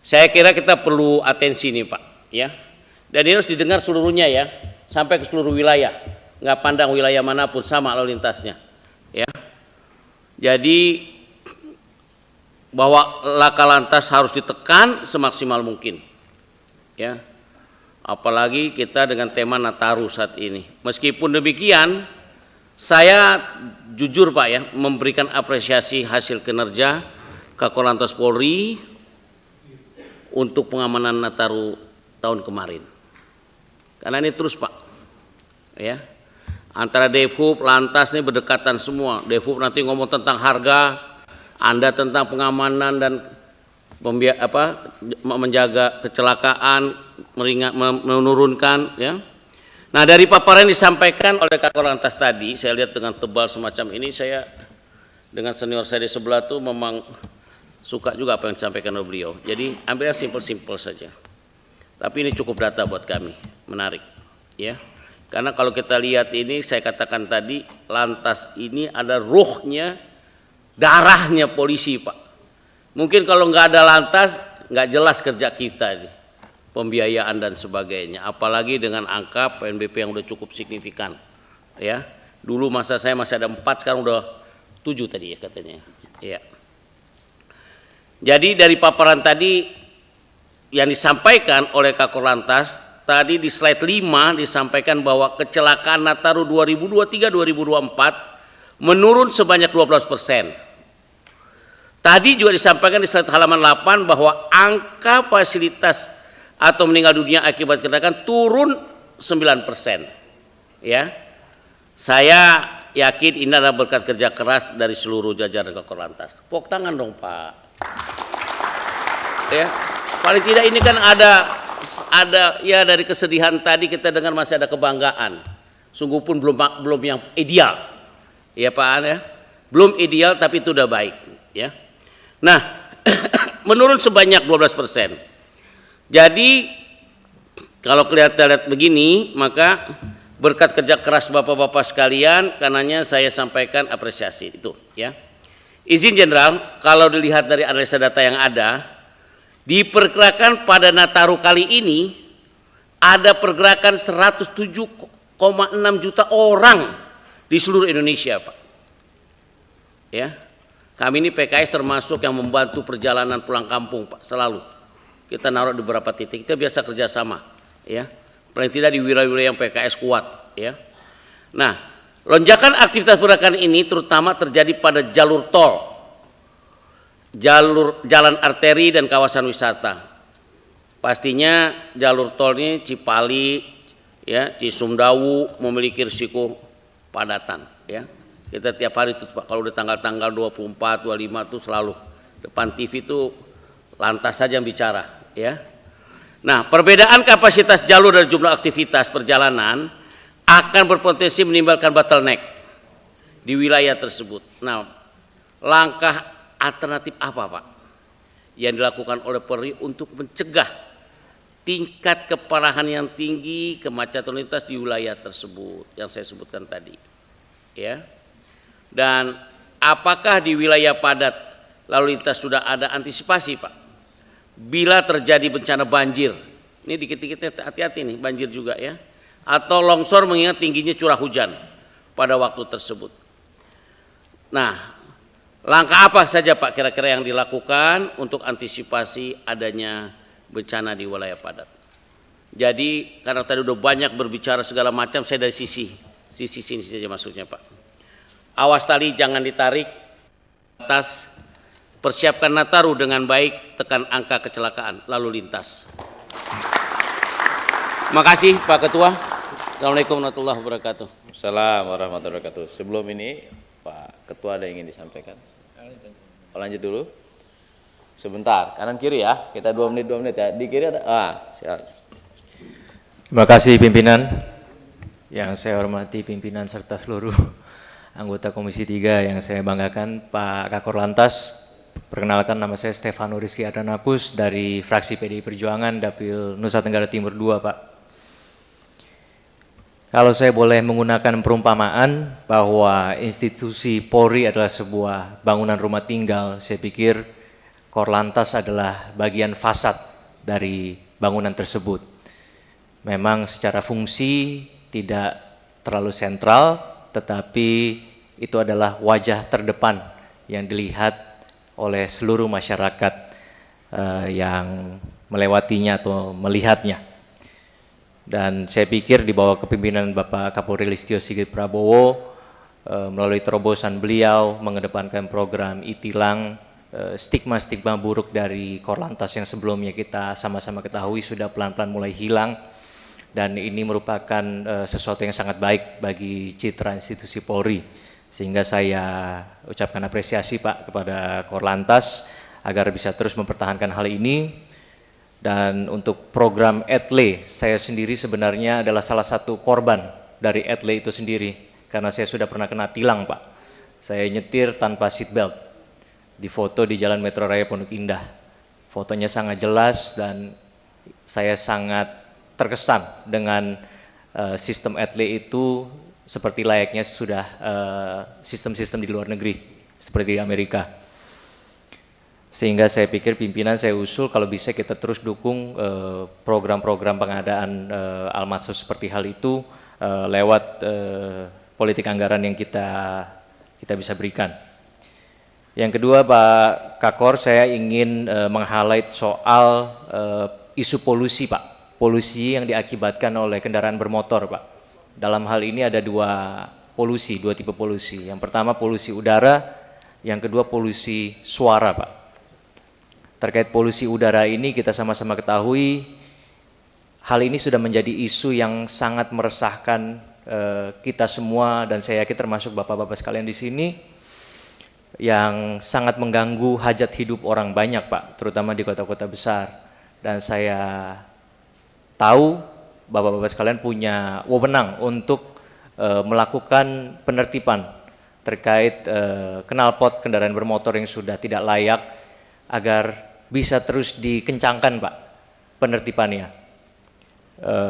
Saya kira kita perlu atensi nih Pak, ya. Dan ini harus didengar seluruhnya ya, sampai ke seluruh wilayah. Nggak pandang wilayah manapun sama lalu lintasnya. Ya. Jadi bahwa laka lantas harus ditekan semaksimal mungkin. Ya. Apalagi kita dengan tema Nataru saat ini. Meskipun demikian, saya jujur Pak ya, memberikan apresiasi hasil kinerja Kakor Lantas Polri untuk pengamanan Nataru tahun kemarin. Karena ini terus Pak, ya. Antara Devhub, Lantas ini berdekatan semua. Devhub nanti ngomong tentang harga, Anda tentang pengamanan dan menjaga kecelakaan, menurunkan, ya. Nah dari paparan yang disampaikan oleh Kakor Lantas tadi, saya lihat dengan tebal semacam ini, saya dengan senior saya di sebelah tuh memang suka juga apa yang disampaikan oleh beliau. Jadi ambilnya simpel-simpel saja. Tapi ini cukup data buat kami, menarik, ya. Karena kalau kita lihat ini, saya katakan tadi, Lantas ini ada ruhnya, darahnya polisi Pak. Mungkin kalau nggak ada Lantas, nggak jelas kerja kita ini, pembiayaan dan sebagainya. Apalagi dengan angka PNBP yang udah cukup signifikan, ya. Dulu masa saya masih ada 4, sekarang udah 7 tadi ya katanya. Ya. Jadi dari paparan tadi yang disampaikan oleh Kakor Lantas, tadi di slide 5 disampaikan bahwa kecelakaan Nataru 2023-2024 menurun sebanyak 12%. Tadi juga disampaikan di slide halaman 8 bahwa angka fasilitas atau meninggal dunia akibat kecelakaan turun 9%. Ya. Saya yakin ini adalah berkat kerja keras dari seluruh jajaran Kakor Lantas. Tepuk tangan dong Pak. Ya. Paling tidak ini kan ada ya, dari kesedihan tadi kita dengar masih ada kebanggaan. Sungguh pun belum yang ideal. Ya Pak An ya. Belum ideal tapi itu udah baik, ya. Nah, menurun sebanyak 12%. Jadi kalau kelihatan lihat begini, maka berkat kerja keras Bapak-bapak sekalian, karenanya saya sampaikan apresiasi itu, ya. Izin Jenderal, kalau dilihat dari analisa data yang ada, diperkirakan pada Nataru kali ini ada pergerakan 107,6 juta orang di seluruh Indonesia, Pak. Ya. Kami ini PKS termasuk yang membantu perjalanan pulang kampung, Pak, selalu. Kita naruh di beberapa titik, kita biasa kerjasama, ya. Paling tidak di wilayah-wilayah yang PKS kuat, ya. Nah, lonjakan aktivitas pergerakan ini terutama terjadi pada jalur tol, jalan arteri dan kawasan wisata. Pastinya jalur tol ini Cipali, ya, Cisumdawu memiliki risiko padatan, ya. Kita tiap hari itu Pak, kalau udah tanggal-tanggal 24, 25 itu selalu depan TV itu Lantas saja yang bicara, ya. Nah, perbedaan kapasitas jalur dan jumlah aktivitas perjalanan akan berpotensi menimbulkan bottleneck di wilayah tersebut. Nah, langkah alternatif apa Pak yang dilakukan oleh Polri untuk mencegah tingkat keparahan yang tinggi kemacetan lalu lintas di wilayah tersebut yang saya sebutkan tadi, ya. Dan apakah di wilayah padat lalu lintas sudah ada antisipasi Pak bila terjadi bencana banjir? Ini dikit-dikit hati-hati nih, banjir juga, ya, atau longsor mengingat tingginya curah hujan pada waktu tersebut. Nah, langkah apa saja Pak kira-kira yang dilakukan untuk antisipasi adanya bencana di wilayah padat? Jadi karena tadi udah banyak berbicara segala macam, saya dari sisi sini saja maksudnya Pak. Awas tali jangan ditarik atas, persiapkan Nataru dengan baik, tekan angka kecelakaan lalu lintas. Makasih Pak Ketua. Assalamualaikum warahmatullahi wabarakatuh. Assalamualaikum warahmatullahi wabarakatuh. Sebelum ini Pak Ketua ada yang ingin disampaikan? Lanjut dulu. Sebentar, kanan kiri ya. Kita 2 menit ya. Di kiri ada. Silakan. Terima kasih pimpinan. Yang saya hormati pimpinan serta seluruh anggota Komisi 3 yang saya banggakan, Pak Kakor Lantas, Perkenalkan, nama saya Stefano Rizky Adanakus dari fraksi PDI Perjuangan Dapil Nusa Tenggara Timur 2, Pak. Kalau saya boleh menggunakan perumpamaan bahwa institusi Polri adalah sebuah bangunan rumah tinggal, saya pikir Korlantas adalah bagian fasad dari bangunan tersebut. Memang secara fungsi tidak terlalu sentral, tetapi itu adalah wajah terdepan yang dilihat oleh seluruh masyarakat yang melewatinya atau melihatnya. Dan saya pikir di bawah kepemimpinan Bapak Kapolri Listio Sigit Prabowo, melalui terobosan beliau mengedepankan program e-tilang, stigma-stigma buruk dari Korlantas yang sebelumnya kita sama-sama ketahui sudah pelan-pelan mulai hilang, dan ini merupakan sesuatu yang sangat baik bagi citra institusi Polri. Sehingga saya ucapkan apresiasi Pak kepada Korlantas agar bisa terus mempertahankan hal ini. Dan untuk program ETLE, saya sendiri sebenarnya adalah salah satu korban dari ETLE itu sendiri. Karena saya sudah pernah kena tilang Pak. Saya nyetir tanpa seatbelt, difoto di Jalan Metro Raya Pondok Indah. Fotonya sangat jelas dan saya sangat terkesan dengan sistem ETLE itu, seperti layaknya sudah sistem-sistem di luar negeri, seperti di Amerika. Sehingga saya pikir pimpinan saya usul kalau bisa kita terus dukung program-program pengadaan Almatsus seperti hal itu lewat politik anggaran yang kita bisa berikan. Yang kedua Pak Kakor, saya ingin meng-highlight soal isu polusi Pak. Polusi yang diakibatkan oleh kendaraan bermotor Pak. Dalam hal ini ada dua tipe polusi. Yang pertama polusi udara, yang kedua polusi suara Pak. Terkait polusi udara ini kita sama-sama ketahui, hal ini sudah menjadi isu yang sangat meresahkan kita semua, dan saya yakin termasuk bapak-bapak sekalian di sini, yang sangat mengganggu hajat hidup orang banyak Pak, terutama di kota-kota besar. Dan saya tahu bapak-bapak sekalian punya wewenang untuk melakukan penertiban terkait knalpot kendaraan bermotor yang sudah tidak layak, agar bisa terus dikencangkan Pak penertibannya.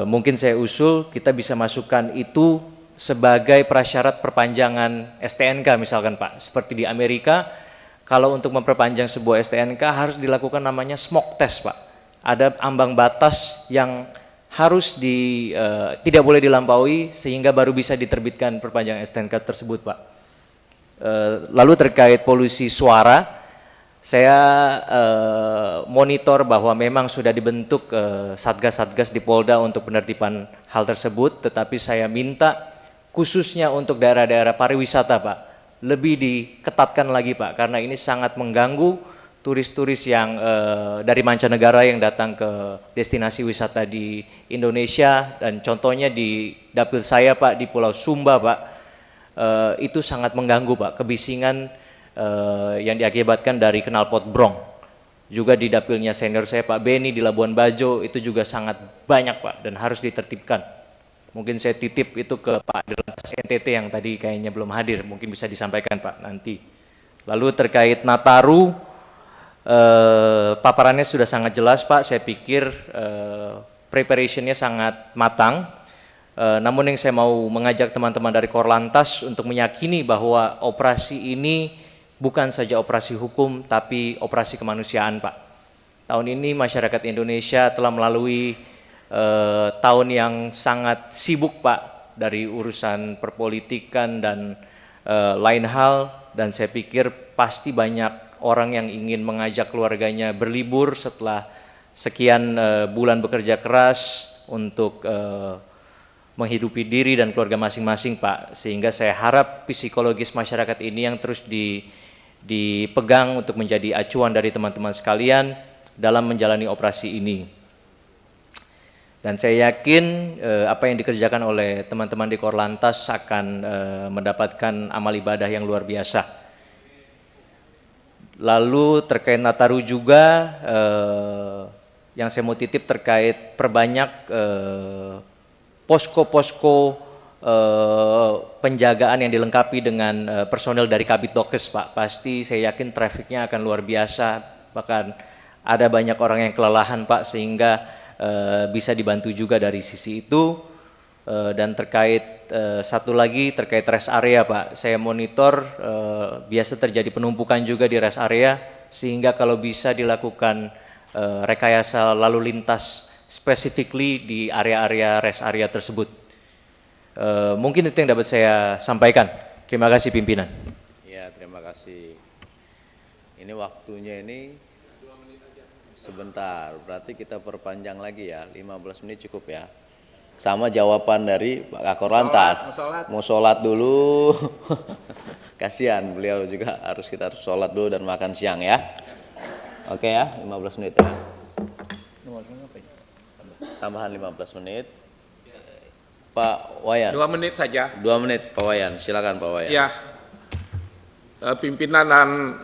Mungkin saya usul kita bisa masukkan itu sebagai prasyarat perpanjangan STNK misalkan Pak. Seperti di Amerika, kalau untuk memperpanjang sebuah STNK harus dilakukan namanya smoke test Pak. Ada ambang batas yang harus tidak boleh dilampaui sehingga baru bisa diterbitkan perpanjangan STNK tersebut Pak. Lalu terkait polusi suara, saya monitor bahwa memang sudah dibentuk satgas-satgas di Polda untuk penertiban hal tersebut, tetapi saya minta khususnya untuk daerah-daerah pariwisata Pak, lebih diketatkan lagi Pak, karena ini sangat mengganggu turis-turis yang dari mancanegara yang datang ke destinasi wisata di Indonesia. Dan contohnya di dapil saya Pak, di Pulau Sumba Pak, itu sangat mengganggu Pak, kebisingan yang diakibatkan dari knalpot brong. Juga di dapilnya senior saya Pak Beni di Labuan Bajo, itu juga sangat banyak Pak dan harus ditertibkan. Mungkin saya titip itu ke Pak Dirlantas NTT yang tadi kayaknya belum hadir, mungkin bisa disampaikan Pak nanti. Lalu terkait Nataru, paparannya sudah sangat jelas Pak, saya pikir preparationnya sangat matang. Namun yang saya mau mengajak teman-teman dari Korlantas untuk meyakini bahwa operasi ini bukan saja operasi hukum, tapi operasi kemanusiaan Pak. Tahun ini masyarakat Indonesia telah melalui tahun yang sangat sibuk Pak, dari urusan perpolitikan dan lain hal, dan saya pikir pasti banyak orang yang ingin mengajak keluarganya berlibur setelah sekian bulan bekerja keras untuk menghidupi diri dan keluarga masing-masing Pak. Sehingga saya harap psikologis masyarakat ini yang terus dipegang untuk menjadi acuan dari teman-teman sekalian dalam menjalani operasi ini. Dan saya yakin apa yang dikerjakan oleh teman-teman di Korlantas akan mendapatkan amal ibadah yang luar biasa. Lalu terkait Nataru juga yang saya mau titip terkait perbanyak posko-posko penjagaan yang dilengkapi dengan personel dari Kabid Dokes, Pak, pasti saya yakin trafiknya akan luar biasa, bahkan ada banyak orang yang kelelahan, Pak, sehingga bisa dibantu juga dari sisi itu. Dan terkait satu lagi terkait rest area, Pak, saya monitor biasa terjadi penumpukan juga di rest area, sehingga kalau bisa dilakukan rekayasa lalu lintas specifically di area-area rest area tersebut. Mungkin itu yang dapat saya sampaikan. Terima kasih pimpinan. Ya, terima kasih. Ini waktunya ini sebentar, berarti kita perpanjang lagi ya, 15 menit cukup ya. Sama jawaban dari Pak Kakor Lantas. Mau sholat dulu. Kasihan beliau juga kita harus sholat dulu dan makan siang ya. Oke ya, 15 menit ya. Tambahan 15 menit. Pak Wayan. 2 menit saja. 2 menit Pak Wayan, silakan Pak Wayan. Ya, pimpinan dan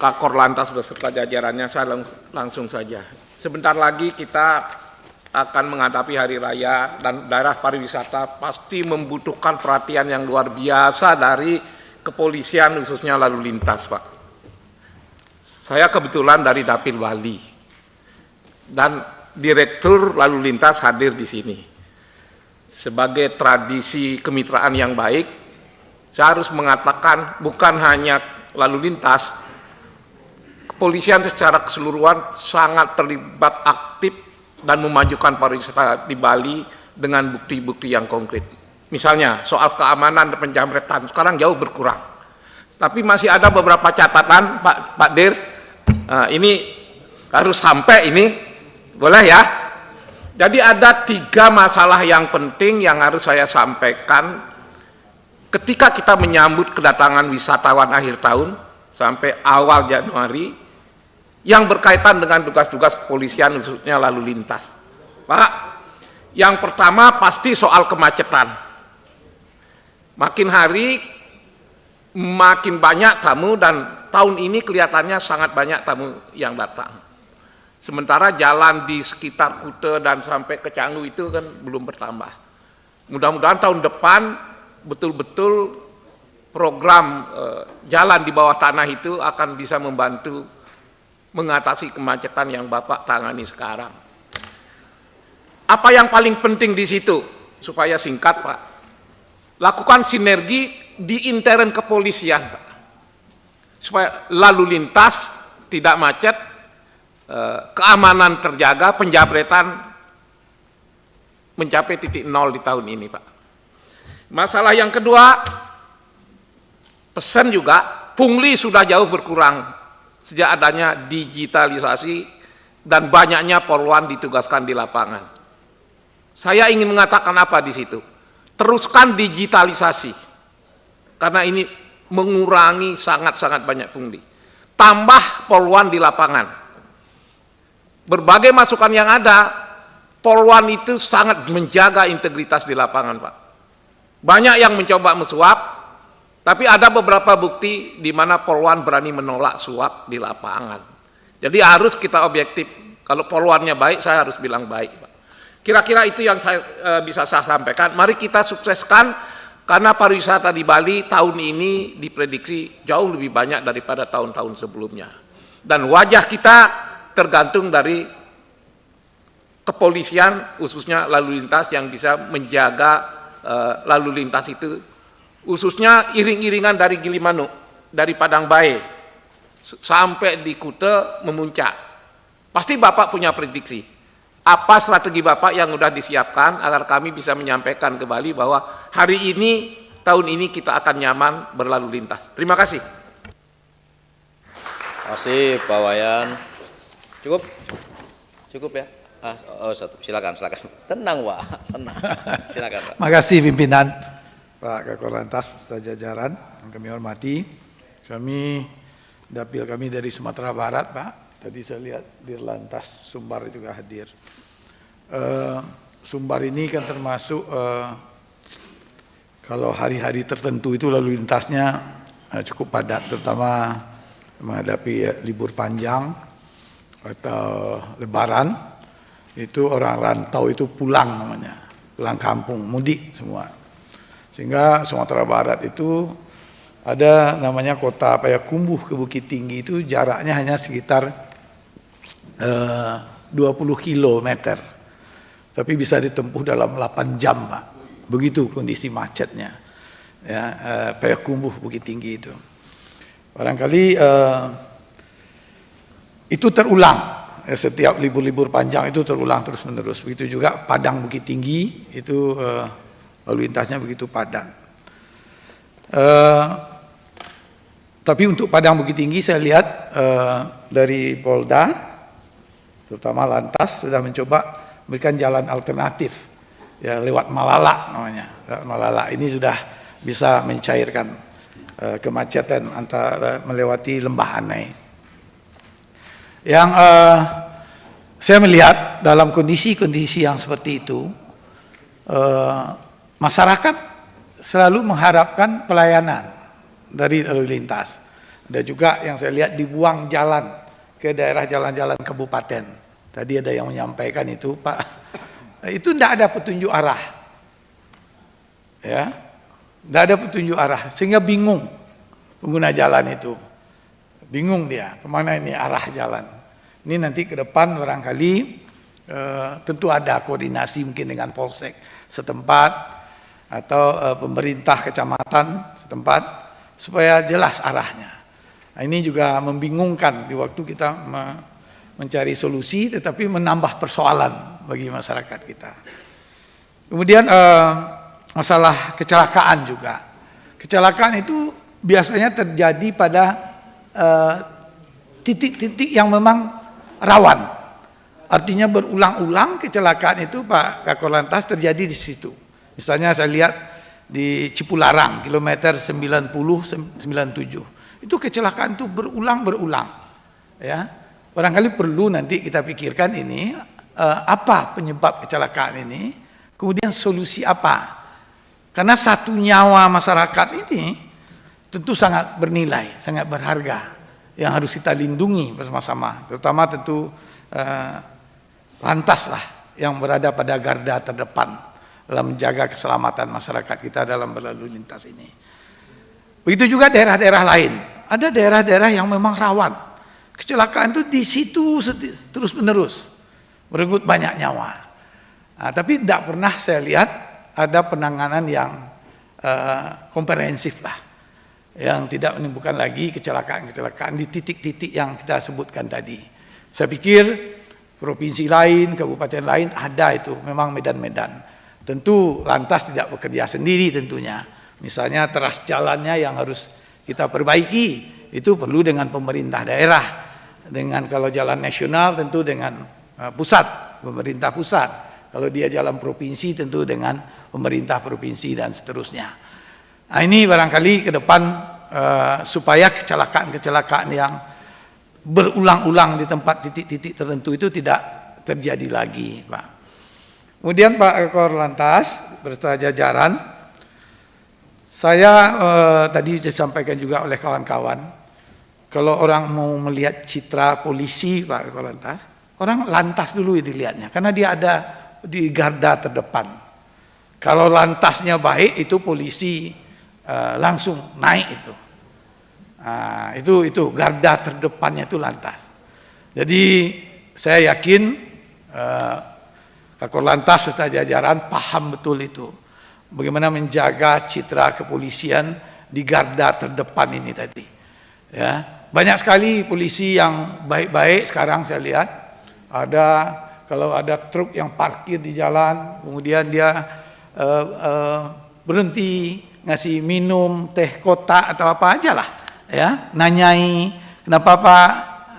Kakor Lantas beserta jajarannya saya langsung saja. Sebentar lagi kita akan menghadapi hari raya dan daerah pariwisata pasti membutuhkan perhatian yang luar biasa dari kepolisian khususnya lalu lintas, Pak. Saya kebetulan dari Dapil Bali dan Direktur Lalu Lintas hadir di sini. Sebagai tradisi kemitraan yang baik, saya harus mengatakan bukan hanya lalu lintas, kepolisian secara keseluruhan sangat terlibat aktif dan memajukan pariwisata di Bali dengan bukti-bukti yang konkret. Misalnya soal keamanan dan penjamretan sekarang jauh berkurang. Tapi masih ada beberapa catatan, Pak Dir, ini harus sampai ini, boleh ya? Jadi ada 3 masalah yang penting yang harus saya sampaikan ketika kita menyambut kedatangan wisatawan akhir tahun sampai awal Januari yang berkaitan dengan tugas-tugas kepolisian khususnya lalu lintas. Pak, yang pertama pasti soal kemacetan. Makin hari makin banyak tamu dan tahun ini kelihatannya sangat banyak tamu yang datang. Sementara jalan di sekitar Kute dan sampai ke Canggu itu kan belum bertambah. Mudah-mudahan tahun depan betul-betul program jalan di bawah tanah itu akan bisa membantu mengatasi kemacetan yang Bapak tangani sekarang. Apa yang paling penting di situ? Supaya singkat, Pak. Lakukan sinergi di intern kepolisian, Pak. Supaya lalu lintas tidak macet, keamanan terjaga, penjabretan mencapai titik nol di tahun ini, Pak. Masalah yang kedua, pesan juga, pungli sudah jauh berkurang sejak adanya digitalisasi dan banyaknya poluan ditugaskan di lapangan. Saya ingin mengatakan apa di situ? Teruskan digitalisasi, karena ini mengurangi sangat-sangat banyak pungli. Tambah poluan di lapangan. Berbagai masukan yang ada, poluan itu sangat menjaga integritas di lapangan, Pak. Banyak yang mencoba mesuap, tapi ada beberapa bukti di mana poluan berani menolak suap di lapangan. Jadi harus kita objektif. Kalau poluannya baik, saya harus bilang baik, Pak. Kira-kira itu yang saya bisa saya sampaikan. Mari kita sukseskan, karena pariwisata di Bali tahun ini diprediksi jauh lebih banyak daripada tahun-tahun sebelumnya. Dan wajah kita tergantung dari kepolisian khususnya lalu lintas yang bisa menjaga lalu lintas itu, khususnya iring-iringan dari Gilimanuk, dari Padang Bae sampai di Kute memuncak. Pasti Bapak punya prediksi. Apa strategi Bapak yang sudah disiapkan agar kami bisa menyampaikan ke Bali bahwa hari ini, tahun ini kita akan nyaman berlalu lintas. Terima kasih. Terima kasih Pak Wayan. Cukup? Cukup ya? Satu. Silakan. Tenang, Pak. Tenang. Silakan, Pak. Makasih pimpinan Pak Kakor Lantas serta jajaran yang kami hormati. Kami dapil kami dari Sumatera Barat, Pak. Tadi saya lihat Dirlantas Sumbar juga hadir. Sumbar ini kan termasuk kalau hari-hari tertentu itu lalu lintasnya cukup padat, terutama menghadapi libur panjang atau lebaran. Itu orang rantau itu pulang namanya, pulang kampung, mudik semua. Sehingga Sumatera Barat itu ada namanya kota Payakumbuh ke Bukit Tinggi itu jaraknya hanya sekitar 20 kilometer. Tapi bisa ditempuh dalam 8 jam, Pak. Begitu kondisi macetnya. Ya, Payakumbuh Bukit Tinggi itu. Barangkali itu terulang. Setiap libur-libur panjang itu terulang terus-menerus. Begitu juga Padang Bukit Tinggi itu lalu lintasnya begitu padat. Tapi untuk Padang Bukit Tinggi saya lihat dari Polda, terutama Lantas sudah mencoba memberikan jalan alternatif, ya lewat Malala namanya. Malala ini sudah bisa mencairkan kemacetan antara melewati Lembah Anai. Yang saya melihat dalam kondisi-kondisi yang seperti itu, masyarakat selalu mengharapkan pelayanan dari lalu lintas. Ada juga yang saya lihat dibuang jalan ke daerah jalan-jalan kabupaten. Tadi ada yang menyampaikan itu, Pak. Itu tidak ada petunjuk arah. Ya, tidak ada petunjuk arah, sehingga bingung pengguna jalan itu. Bingung dia, kemana ini arah jalan. Ini nanti ke depan barangkali tentu ada koordinasi mungkin dengan polsek setempat atau pemerintah kecamatan setempat supaya jelas arahnya. Nah, ini juga membingungkan di waktu kita mencari solusi tetapi menambah persoalan bagi masyarakat kita. Kemudian masalah kecelakaan juga. Kecelakaan itu biasanya terjadi pada titik-titik yang memang rawan. Artinya berulang-ulang kecelakaan itu Pak Kakor Lantas terjadi di situ. Misalnya saya lihat di Cipularang kilometer 90-97. Itu kecelakaan itu berulang-berulang. Ya. Barangkali perlu nanti kita pikirkan ini apa penyebab kecelakaan ini, kemudian solusi apa. Karena satu nyawa masyarakat ini tentu sangat bernilai, sangat berharga yang harus kita lindungi bersama-sama, terutama tentu Lantas lah yang berada pada garda terdepan dalam menjaga keselamatan masyarakat kita dalam berlalu lintas ini. Begitu juga daerah-daerah lain. Ada daerah-daerah yang memang rawan. Kecelakaan itu di situ terus-menerus merenggut banyak nyawa. Nah, tapi tidak pernah saya lihat ada penanganan yang komprehensif lah, yang tidak menimbulkan lagi kecelakaan-kecelakaan di titik-titik yang kita sebutkan tadi. Saya pikir provinsi lain, kabupaten lain ada itu, memang medan-medan. Tentu Lantas tidak bekerja sendiri tentunya. Misalnya teras jalannya yang harus kita perbaiki, itu perlu dengan pemerintah daerah. Dengan kalau jalan nasional tentu dengan pusat, pemerintah pusat. Kalau dia jalan provinsi tentu dengan pemerintah provinsi dan seterusnya. Nah, ini barangkali ke depan supaya kecelakaan-kecelakaan yang berulang-ulang di tempat titik-titik tertentu itu tidak terjadi lagi, Pak. Kemudian Pak Kakor Lantas beserta jajaran, saya tadi disampaikan juga oleh kawan-kawan, kalau orang mau melihat citra polisi Pak Kakor Lantas, orang Lantas dulu dilihatnya, karena dia ada di garda terdepan. Kalau Lantasnya baik, itu polisi langsung naik itu. Nah, itu garda terdepannya itu Lantas. Jadi saya yakin Kakor Lantas serta jajaran paham betul itu, bagaimana menjaga citra kepolisian di garda terdepan ini tadi. Ya, banyak sekali polisi yang baik-baik sekarang saya lihat. Ada kalau ada truk yang parkir di jalan, kemudian dia berhenti ngasih minum teh kotak atau apa aja lah. Ya, nanyai kenapa Pak,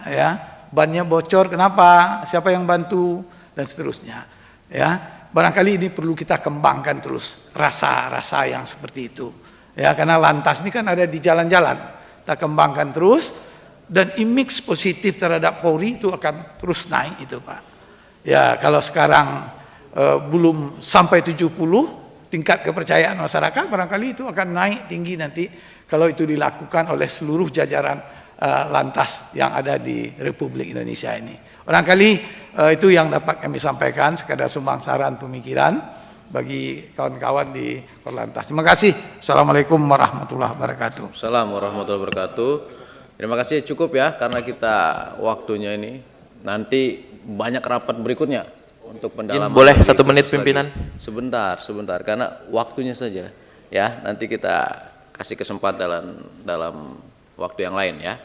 ya, bannya bocor kenapa, siapa yang bantu dan seterusnya. Ya, barangkali ini perlu kita kembangkan terus rasa-rasa yang seperti itu. Ya, karena Lantas ini kan ada di jalan-jalan, kita kembangkan terus dan image positif terhadap Polri itu akan terus naik itu Pak. Ya, kalau sekarang belum sampai 70 tingkat kepercayaan masyarakat, barangkali itu akan naik tinggi nanti kalau itu dilakukan oleh seluruh jajaran Lantas yang ada di Republik Indonesia ini. Barangkali itu yang dapat kami sampaikan, sekadar sumbang saran pemikiran. bagi kawan-kawan di Korlantas. Terima kasih. Assalamualaikum warahmatullahi wabarakatuh. Assalamualaikum warahmatullahi wabarakatuh. Terima kasih, cukup ya, karena kita waktunya ini nanti banyak rapat berikutnya untuk pendalaman. Boleh 1 menit pimpinan? Sebentar, karena waktunya saja ya. Nanti kita kasih kesempatan dalam waktu yang lain ya.